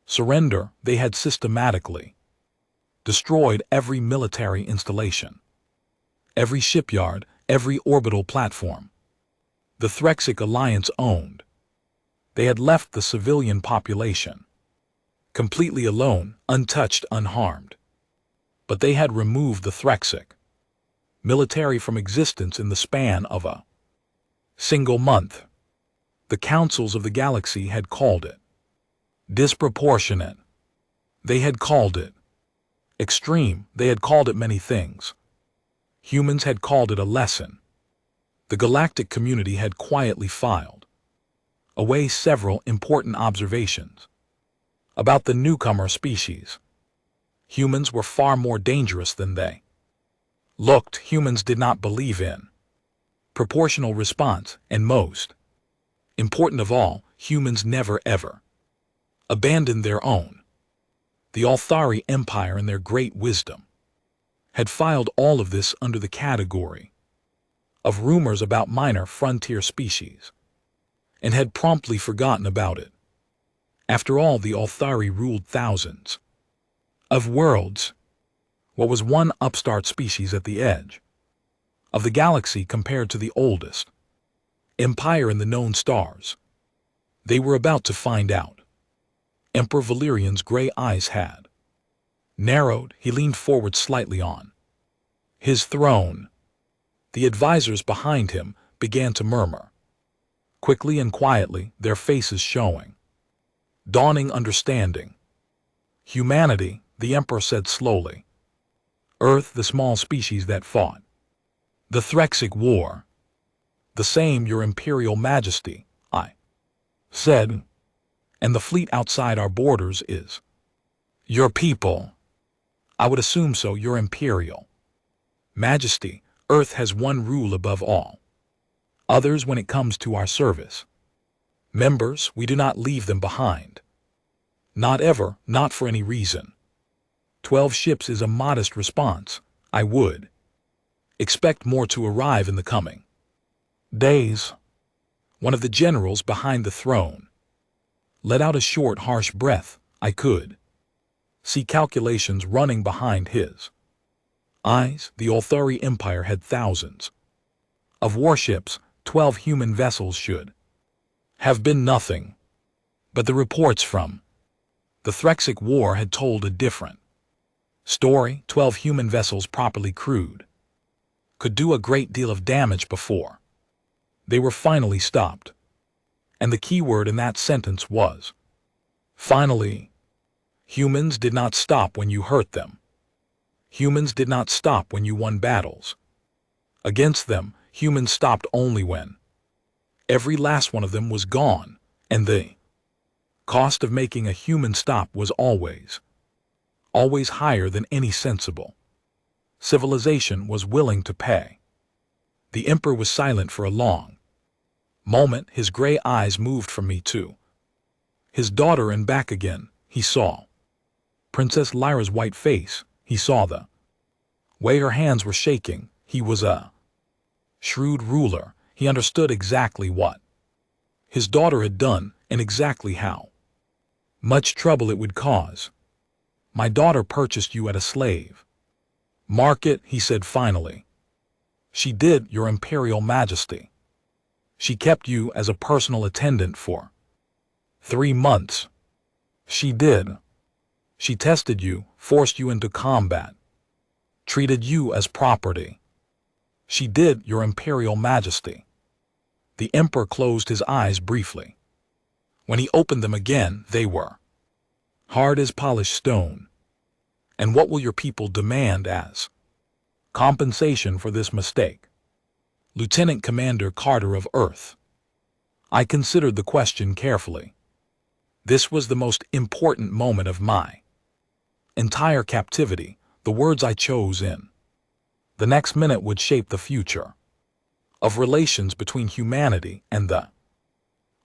surrender. They had systematically destroyed every military installation, every shipyard, every orbital platform the Threxic Alliance owned. They had left the civilian population completely alone, untouched, unharmed. But they had removed the Threxic military from existence in the span of a single month. The councils of the galaxy had called it disproportionate. They had called it extreme. They had called it many things. Humans had called it a lesson. The galactic community had quietly filed away several important observations about the newcomer species. Humans were far more dangerous than they looked. Humans did not believe in proportional response, and most important of all, humans never ever abandoned their own. The Althari Empire, in their great wisdom, had filed all of this under the category of rumors about minor frontier species, and had promptly forgotten about it. After all, the Althari ruled thousands of worlds. What was one upstart species at the edge of the galaxy compared to the oldest empire in the known stars? They were about to find out. Emperor Valerian's gray eyes had narrowed. He leaned forward slightly on his throne. The advisors behind him began to murmur, quickly and quietly, their faces showing dawning understanding. Humanity, the Emperor said slowly. Earth, the small species that fought the Threxic War. The same, Your Imperial Majesty, I said. And the fleet outside our borders is your people. I would assume so, Your Imperial Majesty. Earth has one rule above all others when it comes to our service members. We do not leave them behind. Not ever, not for any reason. 12 ships is a modest response. I would expect more to arrive in the coming days. One of the generals behind the throne let out a short, harsh breath. I could see calculations running behind his eyes. The Althari Empire had thousands of warships. 12 human vessels should have been nothing. But the reports from the Threxic War had told a different story. 12 human vessels properly crewed could do a great deal of damage before they were finally stopped. And the key word in that sentence was finally. Humans did not stop when you hurt them. Humans did not stop when you won battles against them. Humans stopped only when every last one of them was gone, and the cost of making a human stop was always always higher than any sensible civilization was willing to pay. The emperor was silent for a long moment. His gray eyes moved from me to his daughter and back again. He saw Princess Lyra's white face. He saw the way her hands were shaking. He was a shrewd ruler. He understood exactly what his daughter had done and exactly how much trouble it would cause. My daughter purchased you at a slave market, he said finally. She did, Your Imperial Majesty. She kept you as a personal attendant for 3 months. She did. She tested you, forced you into combat, treated you as property. She did, Your Imperial Majesty. The emperor closed his eyes briefly. When he opened them again, they were hard as polished stone. And what will your people demand as compensation for this mistake? Lieutenant Commander Carter of Earth. I considered the question carefully. This was the most important moment of my entire captivity. The words I chose in the next minute would shape the future of relations between humanity and the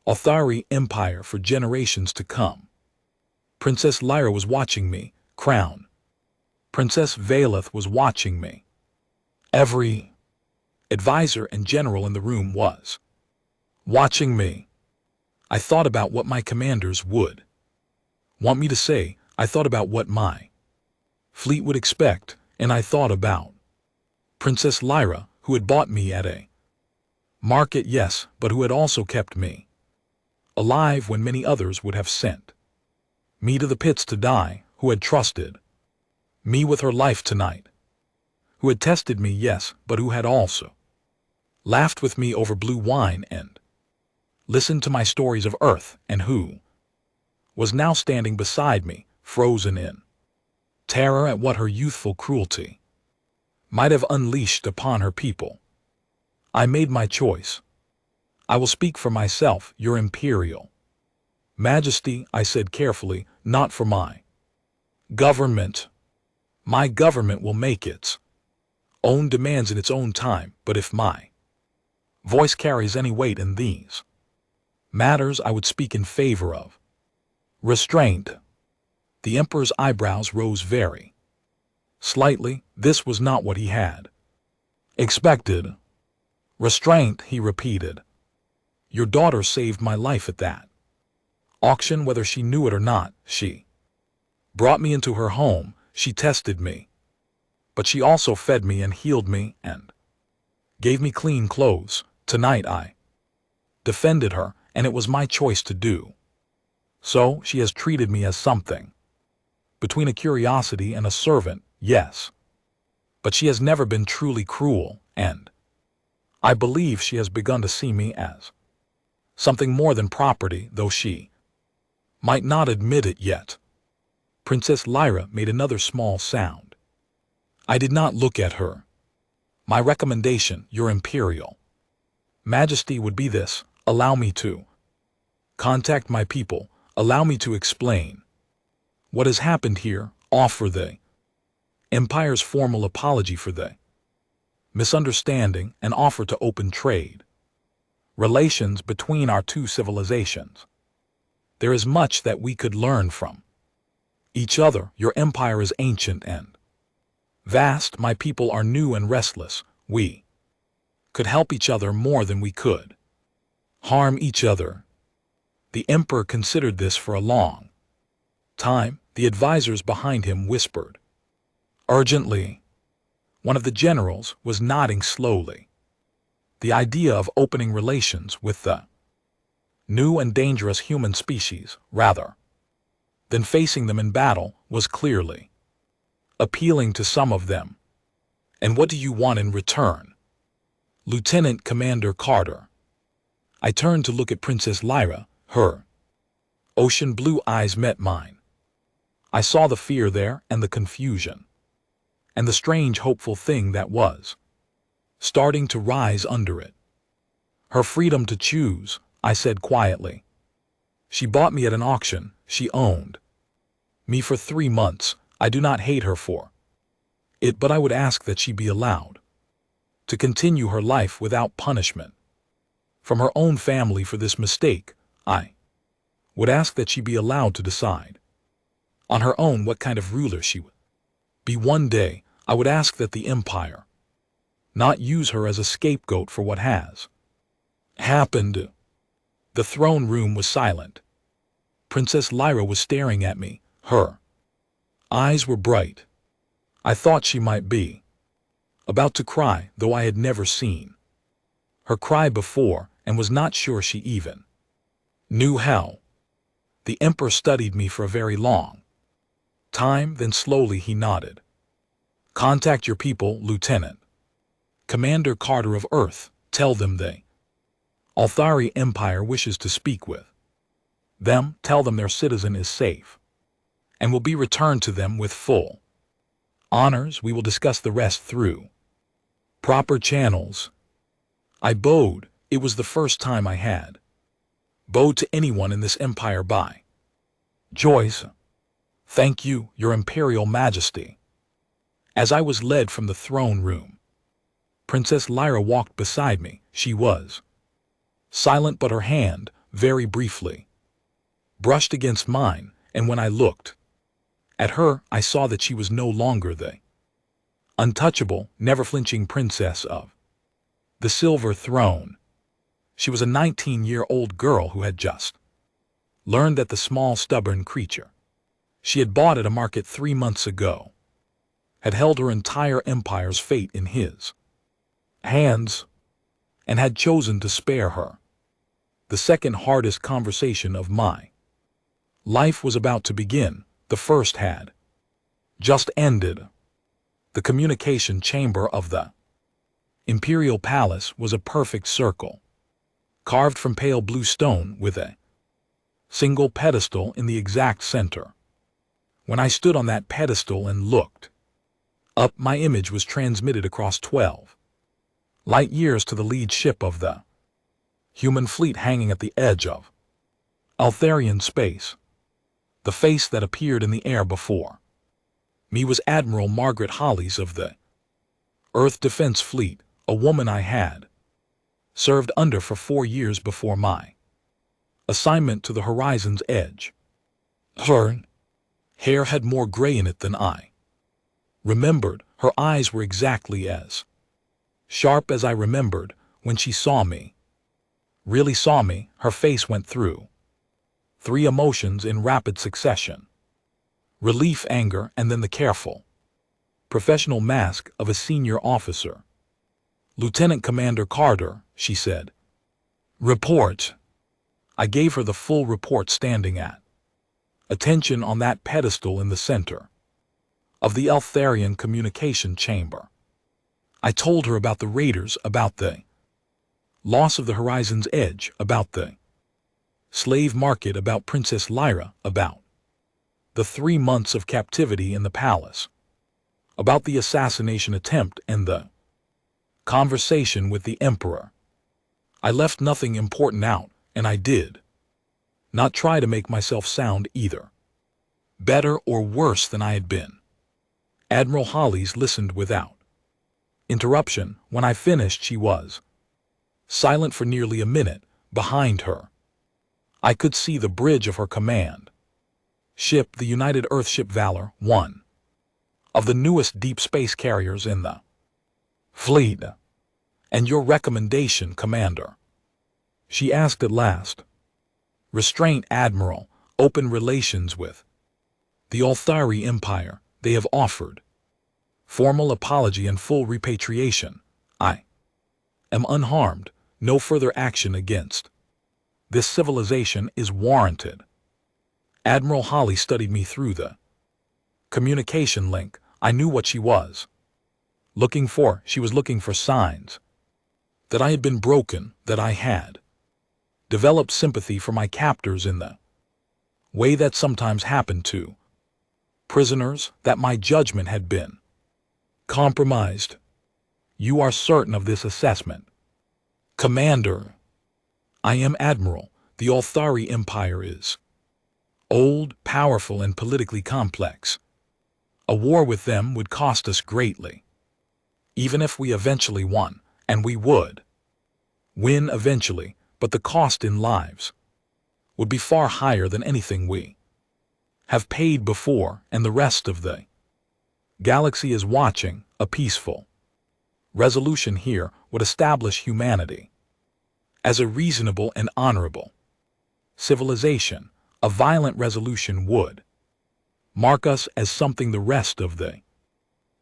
Othari Empire for generations to come. Princess Lyra was watching me, Crown Princess Valeth was watching me. Every advisor and general in the room was watching me. I thought about what my commanders would want me to say. I thought about what my fleet would expect, and I thought about Princess Lyra, who had bought me at a market, yes, but who had also kept me alive when many others would have sent me to the pits to die, who had trusted me with her life tonight, who had tested me, yes, but who had also laughed with me over blue wine and listened to my stories of earth, and who was now standing beside me, frozen in terror at what her youthful cruelty might have unleashed upon her people. I made my choice. I will speak for myself, Your Imperial Majesty, I said carefully, not for my government. My government will make its own demands in its own time, but if my voice carries any weight in these matters, I would speak in favor of restraint. The emperor's eyebrows rose very slightly. This was not what he had expected. Restraint, he repeated. Your daughter saved my life at that auction, whether she knew it or not. She brought me into her home. She tested me. But she also fed me and healed me and gave me clean clothes. Tonight I defended her, and it was my choice to do so. She has treated me as something between a curiosity and a servant, yes. But she has never been truly cruel, and I believe she has begun to see me as something more than property, though she might not admit it yet. Princess Lyra made another small sound. I did not look at her. My recommendation, Your Imperial Majesty, would be this: allow me to contact my people, allow me to explain what has happened here, offer the Empire's formal apology for the misunderstanding, and offer to open trade relations between our two civilizations. There is much that we could learn from each other. Your empire is ancient and vast. My people are new and restless. We could help each other more than we could harm each other. The emperor considered this for a long time. The advisors behind him whispered urgently. One of the generals was nodding slowly. The idea of opening relations with the new and dangerous human species, rather than facing them in battle, was clearly appealing to some of them. And what do you want in return, Lieutenant Commander Carter? I turned to look at Princess Lyra. Her ocean blue eyes met mine. I saw the fear there, and the confusion, and the strange hopeful thing that was starting to rise under it. Her freedom to choose, I said quietly. She bought me at an auction. She owned me for 3 months. I do not hate her for it, but I would ask that she be allowed to continue her life without punishment from her own family for this mistake. I would ask that she be allowed to decide on her own what kind of ruler she would be one day. I would ask that the empire not use her as a scapegoat for what has happened. The throne room was silent. Princess Lyra was staring at me. Her eyes were bright. I thought she might be about to cry, though I had never seen her cry before and was not sure she even knew how. The emperor studied me for a very long time, then slowly he nodded. Contact your people, Lieutenant Commander Carter of Earth. Tell them the Althari Empire wishes to speak with them. Tell them their citizen is safe and will be returned to them with full honors. We will discuss the rest through proper channels. I bowed. It was the first time I had bowed to anyone in this empire. By Joyce, thank you, Your Imperial Majesty. As I was led from the throne room, Princess Lyra walked beside me. She was silent, but her hand, very briefly, brushed against mine, and when I looked at her, I saw that she was no longer the untouchable, never-flinching princess of the silver throne. She was a 19-year-old girl who had just learned that the small, stubborn creature she had bought at a market 3 months ago had held her entire empire's fate in his hands and had chosen to spare her. The second hardest conversation of my life was about to begin. The first had just ended. The communication chamber of the Imperial Palace was a perfect circle, carved from pale blue stone with a single pedestal in the exact center. When I stood on that pedestal and looked up, my image was transmitted across 12 light years to the lead ship of the human fleet hanging at the edge of Altharian space. The face that appeared in the air before me was Admiral Margaret Hollis of the Earth Defense Fleet, a woman I had served under for 4 years before my assignment to the horizon's edge. Her hair had more gray in it than I remembered. Her eyes were exactly as sharp as I remembered. When she saw me, really saw me, her face went through 3 emotions in rapid succession: relief, anger, and then the careful, professional mask of a senior officer. Lieutenant Commander Carter, she said. Report. I gave her the full report, standing at attention on that pedestal in the center of the Altharian communication chamber. I told her about the raiders, about the loss of the horizon's edge, about the slave market, about Princess Lyra, about the 3 months of captivity in the palace, about the assassination attempt and the conversation with the emperor. I left nothing important out, and I did not try to make myself sound either better or worse than I had been. Admiral Hollis listened without interruption. When I finished, she was silent for nearly a minute. Behind her, I could see the bridge of her command ship, the United Earthship Valor, one of the newest deep space carriers in the fleet. And your recommendation, Commander? She asked at last. Restraint, Admiral. Open relations with the Althari Empire. They have offered formal apology and full repatriation. I am unharmed. No further action against this civilization is warranted. Admiral Holly studied me through the communication link. I knew what she was looking for. She was looking for signs that I had been broken, that I had developed sympathy for my captors in the way that sometimes happened to prisoners, that my judgment had been compromised. You are certain of this assessment, Commander? I am, Admiral. The Althari Empire is old, powerful, and politically complex. A war with them would cost us greatly. Even if we eventually won, and we would win eventually, but the cost in lives would be far higher than anything we have paid before, and the rest of the galaxy is watching. A peaceful resolution here would establish humanity as a reasonable and honorable civilization. A violent resolution would mark us as something the rest of the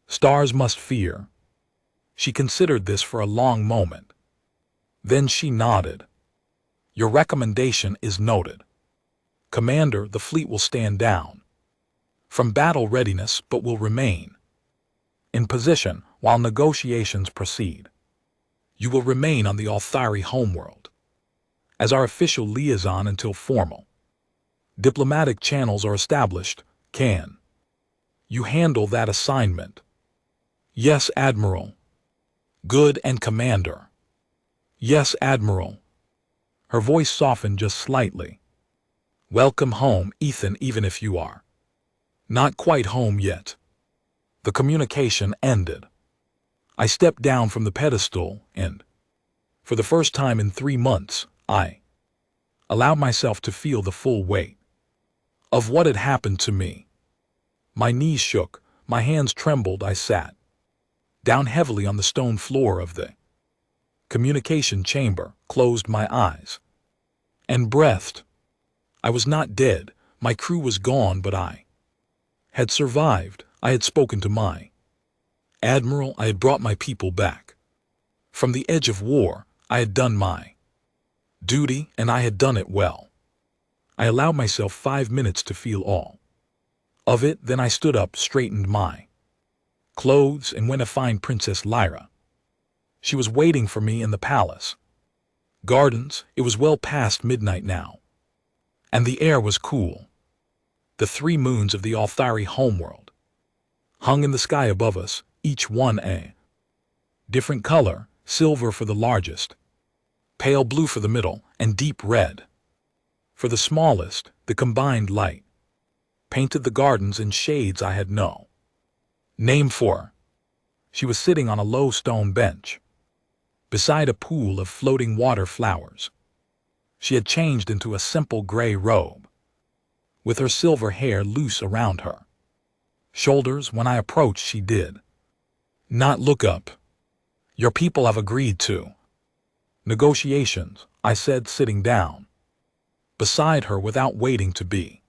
stars must fear. She considered this for a long moment. Then she nodded. Your recommendation is noted. Commander, the fleet will stand down from battle readiness but will remain in position while negotiations proceed. You will remain on the Althari homeworld as our official liaison until formal diplomatic channels are established. Can you handle that assignment? Yes, Admiral. Good, and Commander. Yes, Admiral. Her voice softened just slightly. Welcome home, Ethan, even if you are not quite home yet. The communication ended. I stepped down from the pedestal and, for the first time in 3 months, I allowed myself to feel the full weight of what had happened to me. My knees shook, my hands trembled. I sat down heavily on the stone floor of the communication chamber, closed my eyes, and breathed. I was not dead, my crew was gone, but I had survived. I had spoken to my Admiral, I had brought my people back. From the edge of war, I had done my duty, and I had done it well. I allowed myself 5 minutes to feel all of it, then I stood up, straightened my clothes, and went to find Princess Lyra. She was waiting for me in the palace gardens. It was well past midnight now, and the air was cool. The 3 moons of the Althari homeworld hung in the sky above us, each one a different color: silver for the largest, pale blue for the middle, and deep red for the smallest. The combined light painted the gardens in shades I had no name for. She was sitting on a low stone bench beside a pool of floating water flowers. She had changed into a simple gray robe, with her silver hair loose around her shoulders. When I approached, she did not look up. Your people have agreed to negotiations, I said, sitting down beside her without waiting to be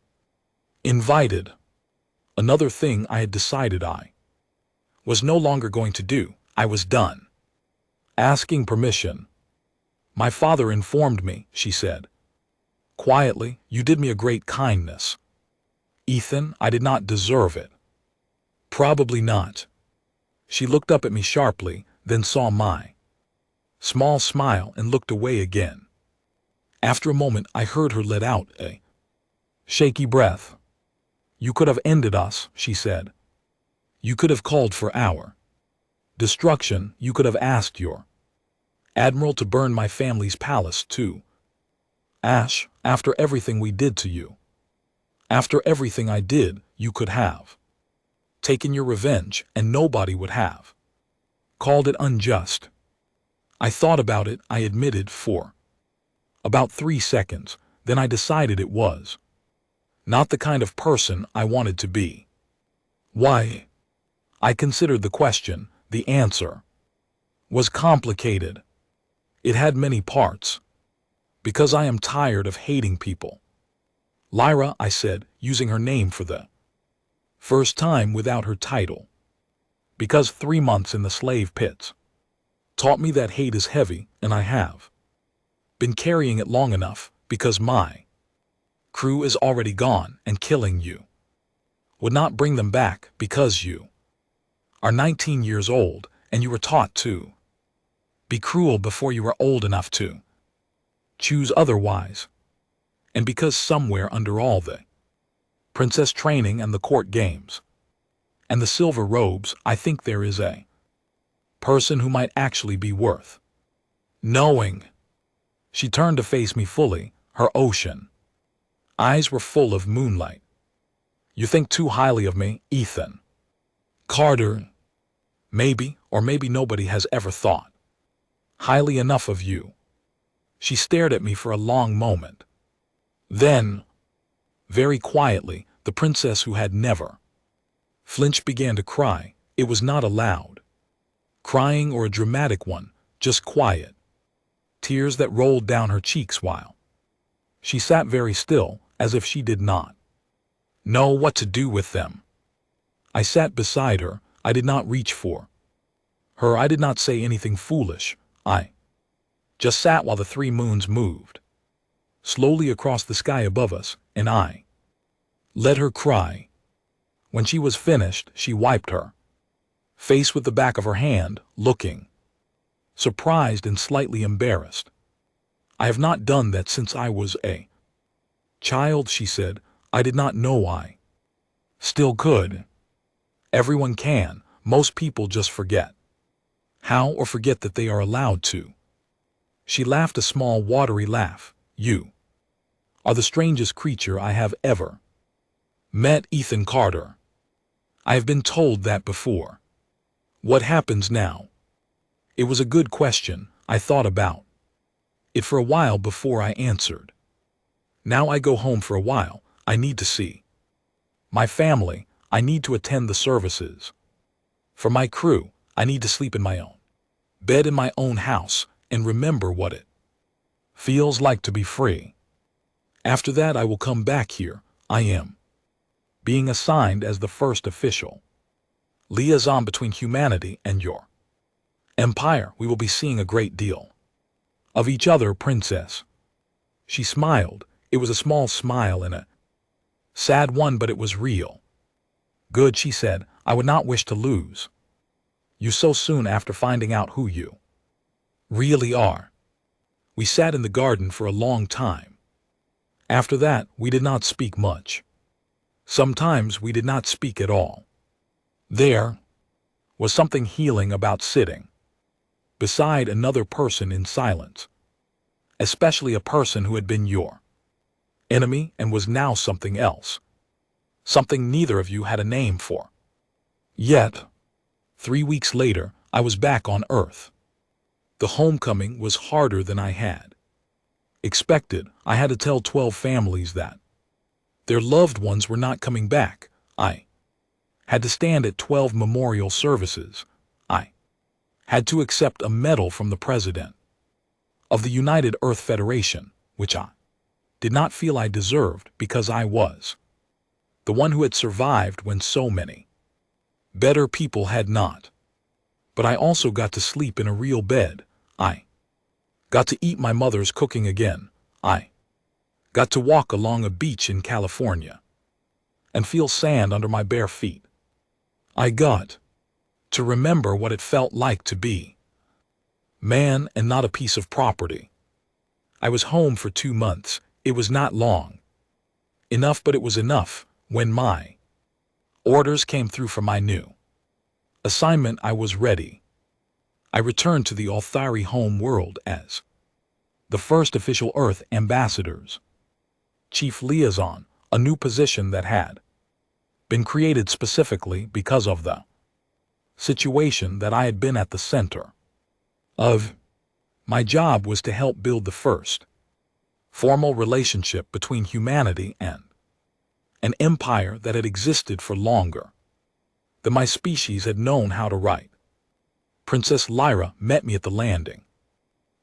invited. Another thing I had decided I was no longer going to do. I was done asking permission. My father informed me, she said quietly. You did me a great kindness, Ethan. I did not deserve it. Probably not. She looked up at me sharply, then saw my small smile and looked away again. After a moment, I heard her let out a shaky breath. You could have ended us, she said. You could have called for our destruction. You could have asked your Admiral to burn my family's palace too. Ash, after everything we did to you, after everything I did, you could have taken your revenge, and nobody would have called it unjust. I thought about it, I admitted, for about 3 seconds. Then I decided it was not the kind of person I wanted to be. Why? I considered the question. The answer was complicated. It had many parts. Because I am tired of hating people. Lyra, I said, using her name for the first time without her title. Because 3 months in the slave pits taught me that hate is heavy, and I have been carrying it long enough. Because my crew is already gone, and killing you would not bring them back. Because you are 19 years old, and you were taught to be cruel before you were old enough to choose otherwise. And because somewhere under all the princess training and the court games and the silver robes, I think there is a person who might actually be worth knowing. She turned to face me fully. Her ocean eyes were full of moonlight. You think too highly of me, Ethan. Carter, maybe or maybe nobody has ever thought highly enough of you. She stared at me for a long moment. Then, very quietly, the princess who had never Flinch began to cry. It was not a loud crying or a dramatic one, just quiet tears that rolled down her cheeks while she sat very still, as if she did not know what to do with them. I sat beside her. I did not reach for her. I did not say anything foolish. I just sat while the three moons moved slowly across the sky above us, and I let her cry. When she was finished, she wiped her face with the back of her hand, looking surprised and slightly embarrassed. I have not done that since I was a child, she said. I did not know I still could. Everyone can. Most people just forget how or forget that they are allowed to. She laughed a small, watery laugh. You are the strangest creature I have ever met, Ethan Carter. I have been told that before. What happens now? It was a good question. I thought about it for a while before I answered. Now I go home for a while. I need to see my family. I need to attend the services. For my crew, I need to sleep in my own bed in my own house and remember what it feels like to be free. After that, I will come back here. I am being assigned as the first official liaison between humanity and your empire. We will be seeing a great deal of each other, princess. She smiled. It was a small smile and a sad one, but it was real. Good, she said. I would not wish to lose you so soon after finding out who you really are. We sat in the garden for a long time. After that, we did not speak much. Sometimes we did not speak at all. There was something healing about sitting beside another person in silence, especially a person who had been your enemy and was now something else, something neither of you had a name for. Yet, 3 weeks later, I was back on Earth. The homecoming was harder than I had expected. I had to tell 12 families that their loved ones were not coming back. I had to stand at 12 memorial services. I had to accept a medal from the president of the United Earth Federation, which I did not feel I deserved because I was the one who had survived when so many better people had not. But I also got to sleep in a real bed. I got to eat my mother's cooking again. I got to walk along a beach in California and feel sand under my bare feet. I got to remember what it felt like to be man and not a piece of property. I was home for 2 months. It was not long enough, but it was enough. When my orders came through for my new assignment, I was ready. I returned to the Althari home world as the first official Earth ambassador's chief liaison, a new position that had been created specifically because of the situation that I had been at the center of. My job was to help build the first formal relationship between humanity and an empire that had existed for longer than my species had known how to write. Princess Lyra met me at the landing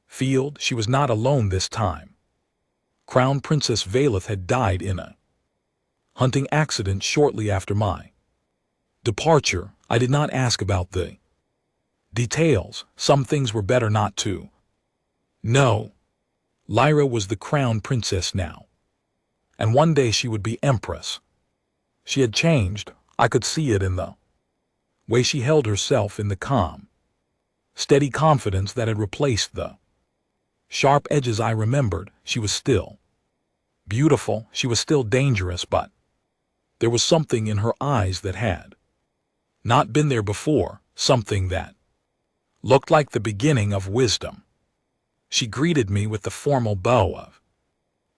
field. She was not alone this time. Crown Princess Valeth had died in a hunting accident shortly after my departure. I did not ask about the details. Some things were better not to know. Lyra was the crown princess now, and one day she would be empress. She had changed. I could see it in the way she held herself, in the calm, steady confidence that had replaced the sharp edges I remembered. She was still beautiful. She was still dangerous, but there was something in her eyes that had not been there before, something that looked like the beginning of wisdom. She greeted me with the formal bow of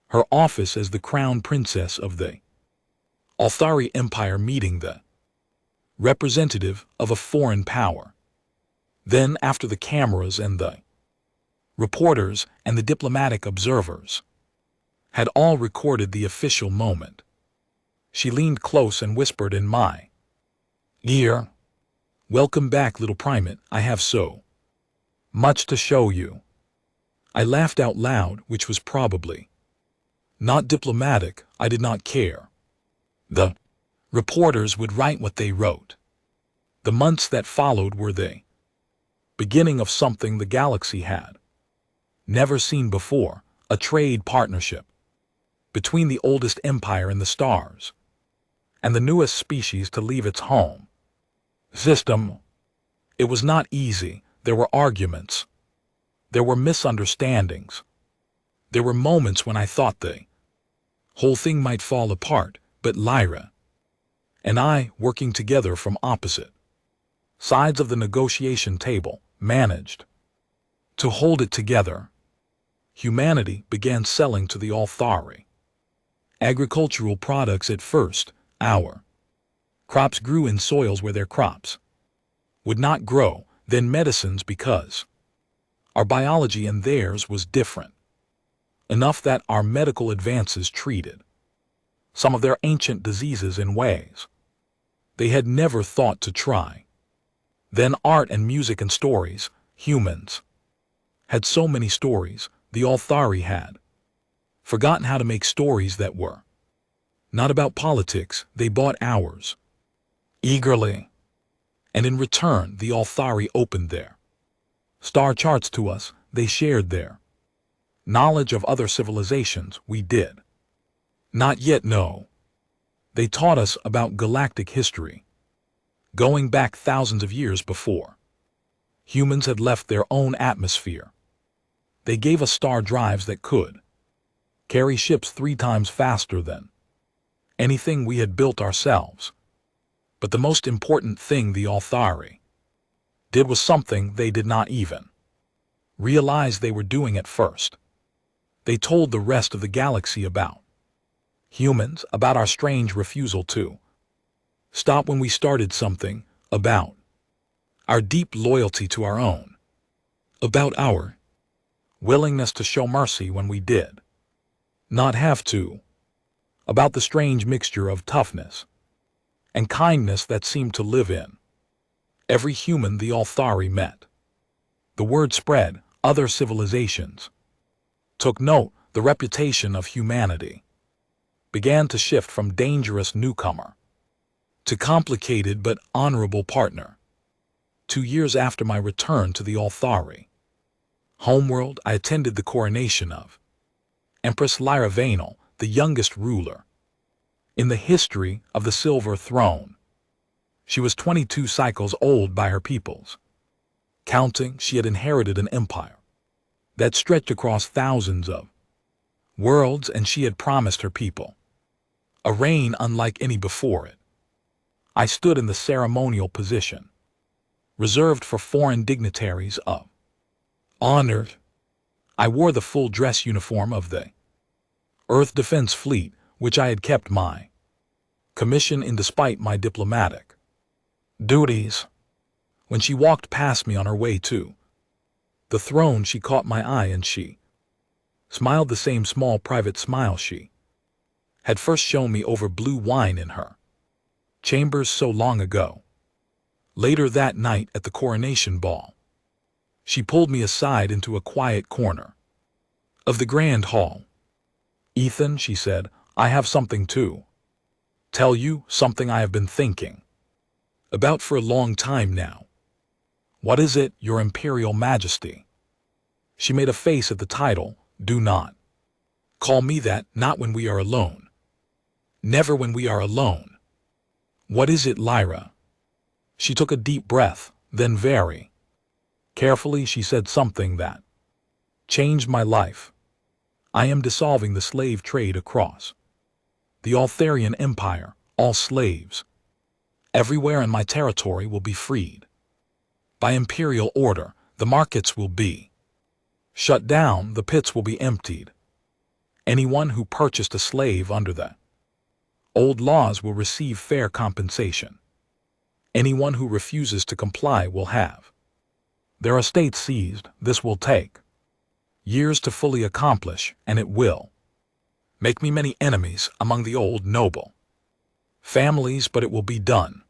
her office as the crown princess of the Althari Empire, meeting the representative of a foreign power. Then, after the cameras and the reporters and the diplomatic observers had all recorded the official moment, she leaned close and whispered in my ear, "Welcome back, little primate. I have so much to show you." I laughed out loud, which was probably not diplomatic. I did not care. The reporters would write what they wrote. The months that followed were the beginning of something the galaxy had never seen before, a trade partnership between the oldest empire in the stars and the newest species to leave its home system. It was not easy. There were arguments. There were misunderstandings. There were moments when I thought the whole thing might fall apart, but Lyra and I, working together from opposite sides of the negotiation table, managed to hold it together. Humanity began selling to the Althari agricultural products at first. Our crops grew in soils where their crops would not grow, then medicines, because our biology and theirs was different enough that our medical advances treated some of their ancient diseases in ways they had never thought to try. Then art and music and stories. Humans had so many stories. The Althari had forgotten how to make stories that were not about politics. They bought ours eagerly, and in return the Althari opened their star charts to us. They shared their knowledge of other civilizations we did not yet know. They taught us about galactic history, going back thousands of years before humans had left their own atmosphere. They gave us star drives that could carry ships 3 times faster than anything we had built ourselves. But the most important thing the Althari did was something they did not even realize they were doing at first. They told the rest of the galaxy about humans, about our strange refusal to stop when we started something, about our deep loyalty to our own, about our willingness to show mercy when we did not have to, about the strange mixture of toughness and kindness that seemed to live in every human the Althari met. The word spread. Other civilizations took note. The reputation of humanity began to shift from dangerous newcomer to complicated but honorable partner. 2 years after my return to the Althari homeworld, I attended the coronation of Empress Lyra Vanal, the youngest ruler in the history of the Silver Throne. She was 22 cycles old by her people's counting. She had inherited an empire that stretched across thousands of worlds, and she had promised her people a reign unlike any before it. I stood in the ceremonial position reserved for foreign dignitaries of honor. I wore the full dress uniform of the Earth Defense Fleet, which I had kept my commission in despite my diplomatic duties. When she walked past me on her way to the throne, she caught my eye and she smiled the same small private smile she had first shown me over blue wine in her chambers so long ago. Later that night at the coronation ball, she pulled me aside into a quiet corner of the grand hall. "Ethan," she said, "I have something to tell you, something I have been thinking about for a long time now." "What is it, Your Imperial Majesty?" She made a face at the title. "Do not call me that, not when we are alone. Never when we are alone." "What is it, Lyra?" She took a deep breath, then very carefully she said something that changed my life. "I am dissolving the slave trade across the Altharian Empire. All slaves everywhere in my territory will be freed. By imperial order, the markets will be shut down, the pits will be emptied. Anyone who purchased a slave under the old laws will receive fair compensation. Anyone who refuses to comply will have their estate seized. This will take years to fully accomplish, and it will make me many enemies among the old noble families, but it will be done.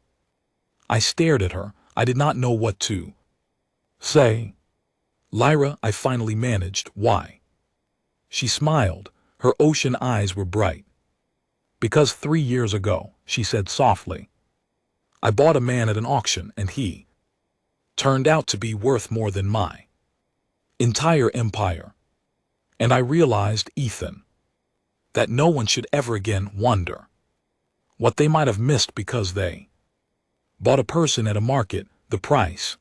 I stared at her. I did not know what to say. Lyra, I finally managed. Why? She smiled. Her ocean eyes were bright. Because 3 years ago, she said softly, I bought a man at an auction, and he turned out to be worth more than my entire empire. And I realized, Ethan, that no one should ever again wonder what they might have missed because they bought a person at a market. The price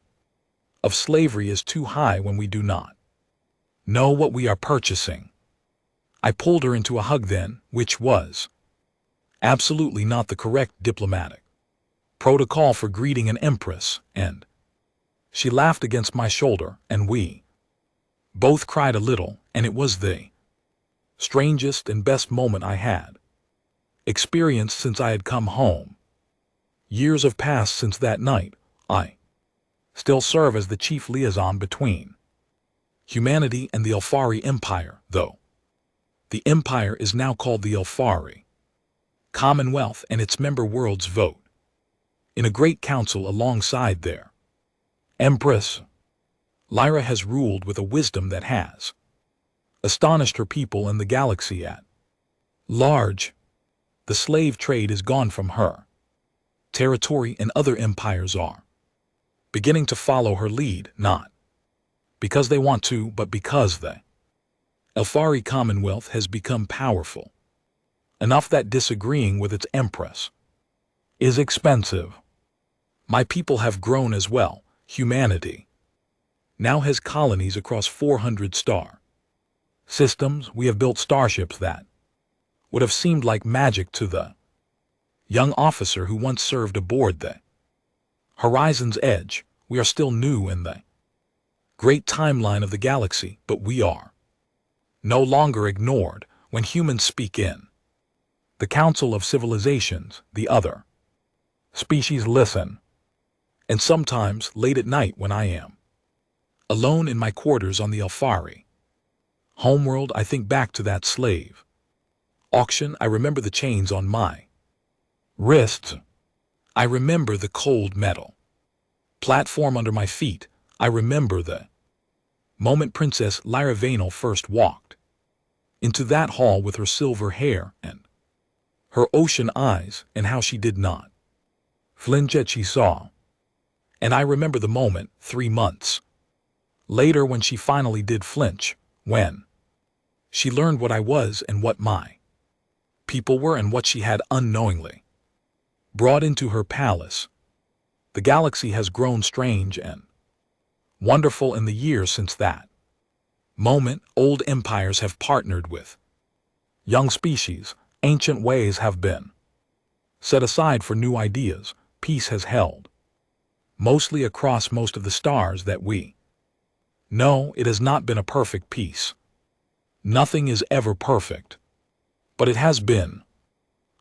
of slavery is too high when we do not know what we are purchasing. I pulled her into a hug then, which was absolutely not the correct diplomatic protocol for greeting an empress, and she laughed against my shoulder, and we both cried a little, and it was the strangest and best moment I had experienced since I had come home. Years have passed since that night. I still serve as the chief liaison between humanity and the Elfari Empire, though the empire is now called the Elfari Commonwealth, and its member worlds vote in a great council alongside their empress. Lyra has ruled with a wisdom that has astonished her people and the galaxy at large. The slave trade is gone from her territory, and other empires are beginning to follow her lead, not because they want to, but because the Elfari Commonwealth has become powerful enough that disagreeing with its empress is expensive. My people have grown as well. Humanity now has colonies across 400 star systems. We have built starships that would have seemed like magic to the young officer who once served aboard the Horizon's Edge. We are still new in the great timeline of the galaxy, but we are no longer ignored. When humans speak in the Council of Civilizations, the other species listen. And sometimes, late at night when I am alone in my quarters on the Elfari homeworld, I think back to that slave auction. I remember the chains on my wrists. I remember the cold metal platform under my feet. I remember the moment Princess Lyra Vanel first walked into that hall with her silver hair and her ocean eyes, and how she did not flinch at she saw. And I remember the moment 3 months later when she finally did flinch, when she learned what I was and what my people were and what she had unknowingly brought into her palace. The galaxy has grown strange and wonderful in the years since that moment. Old empires have partnered with young species. Ancient ways have been set aside for new ideas. Peace has held mostly across most of the stars that we know. It has not been a perfect peace. Nothing is ever perfect. But it has been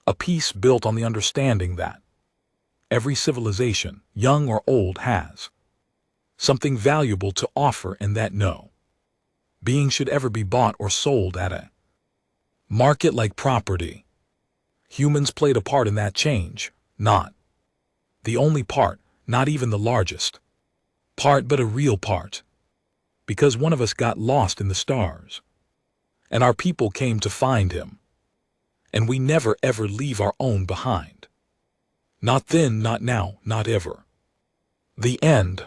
a peace built on the understanding that every civilization, young or old, has something valuable to offer, and that no being should ever be bought or sold at a market like property. Humans played a part in that change, not the only part, not even the largest part, but a real part. Because one of us got lost in the stars, and our people came to find him. And we never ever leave our own behind. Not then, not now, not ever. The end.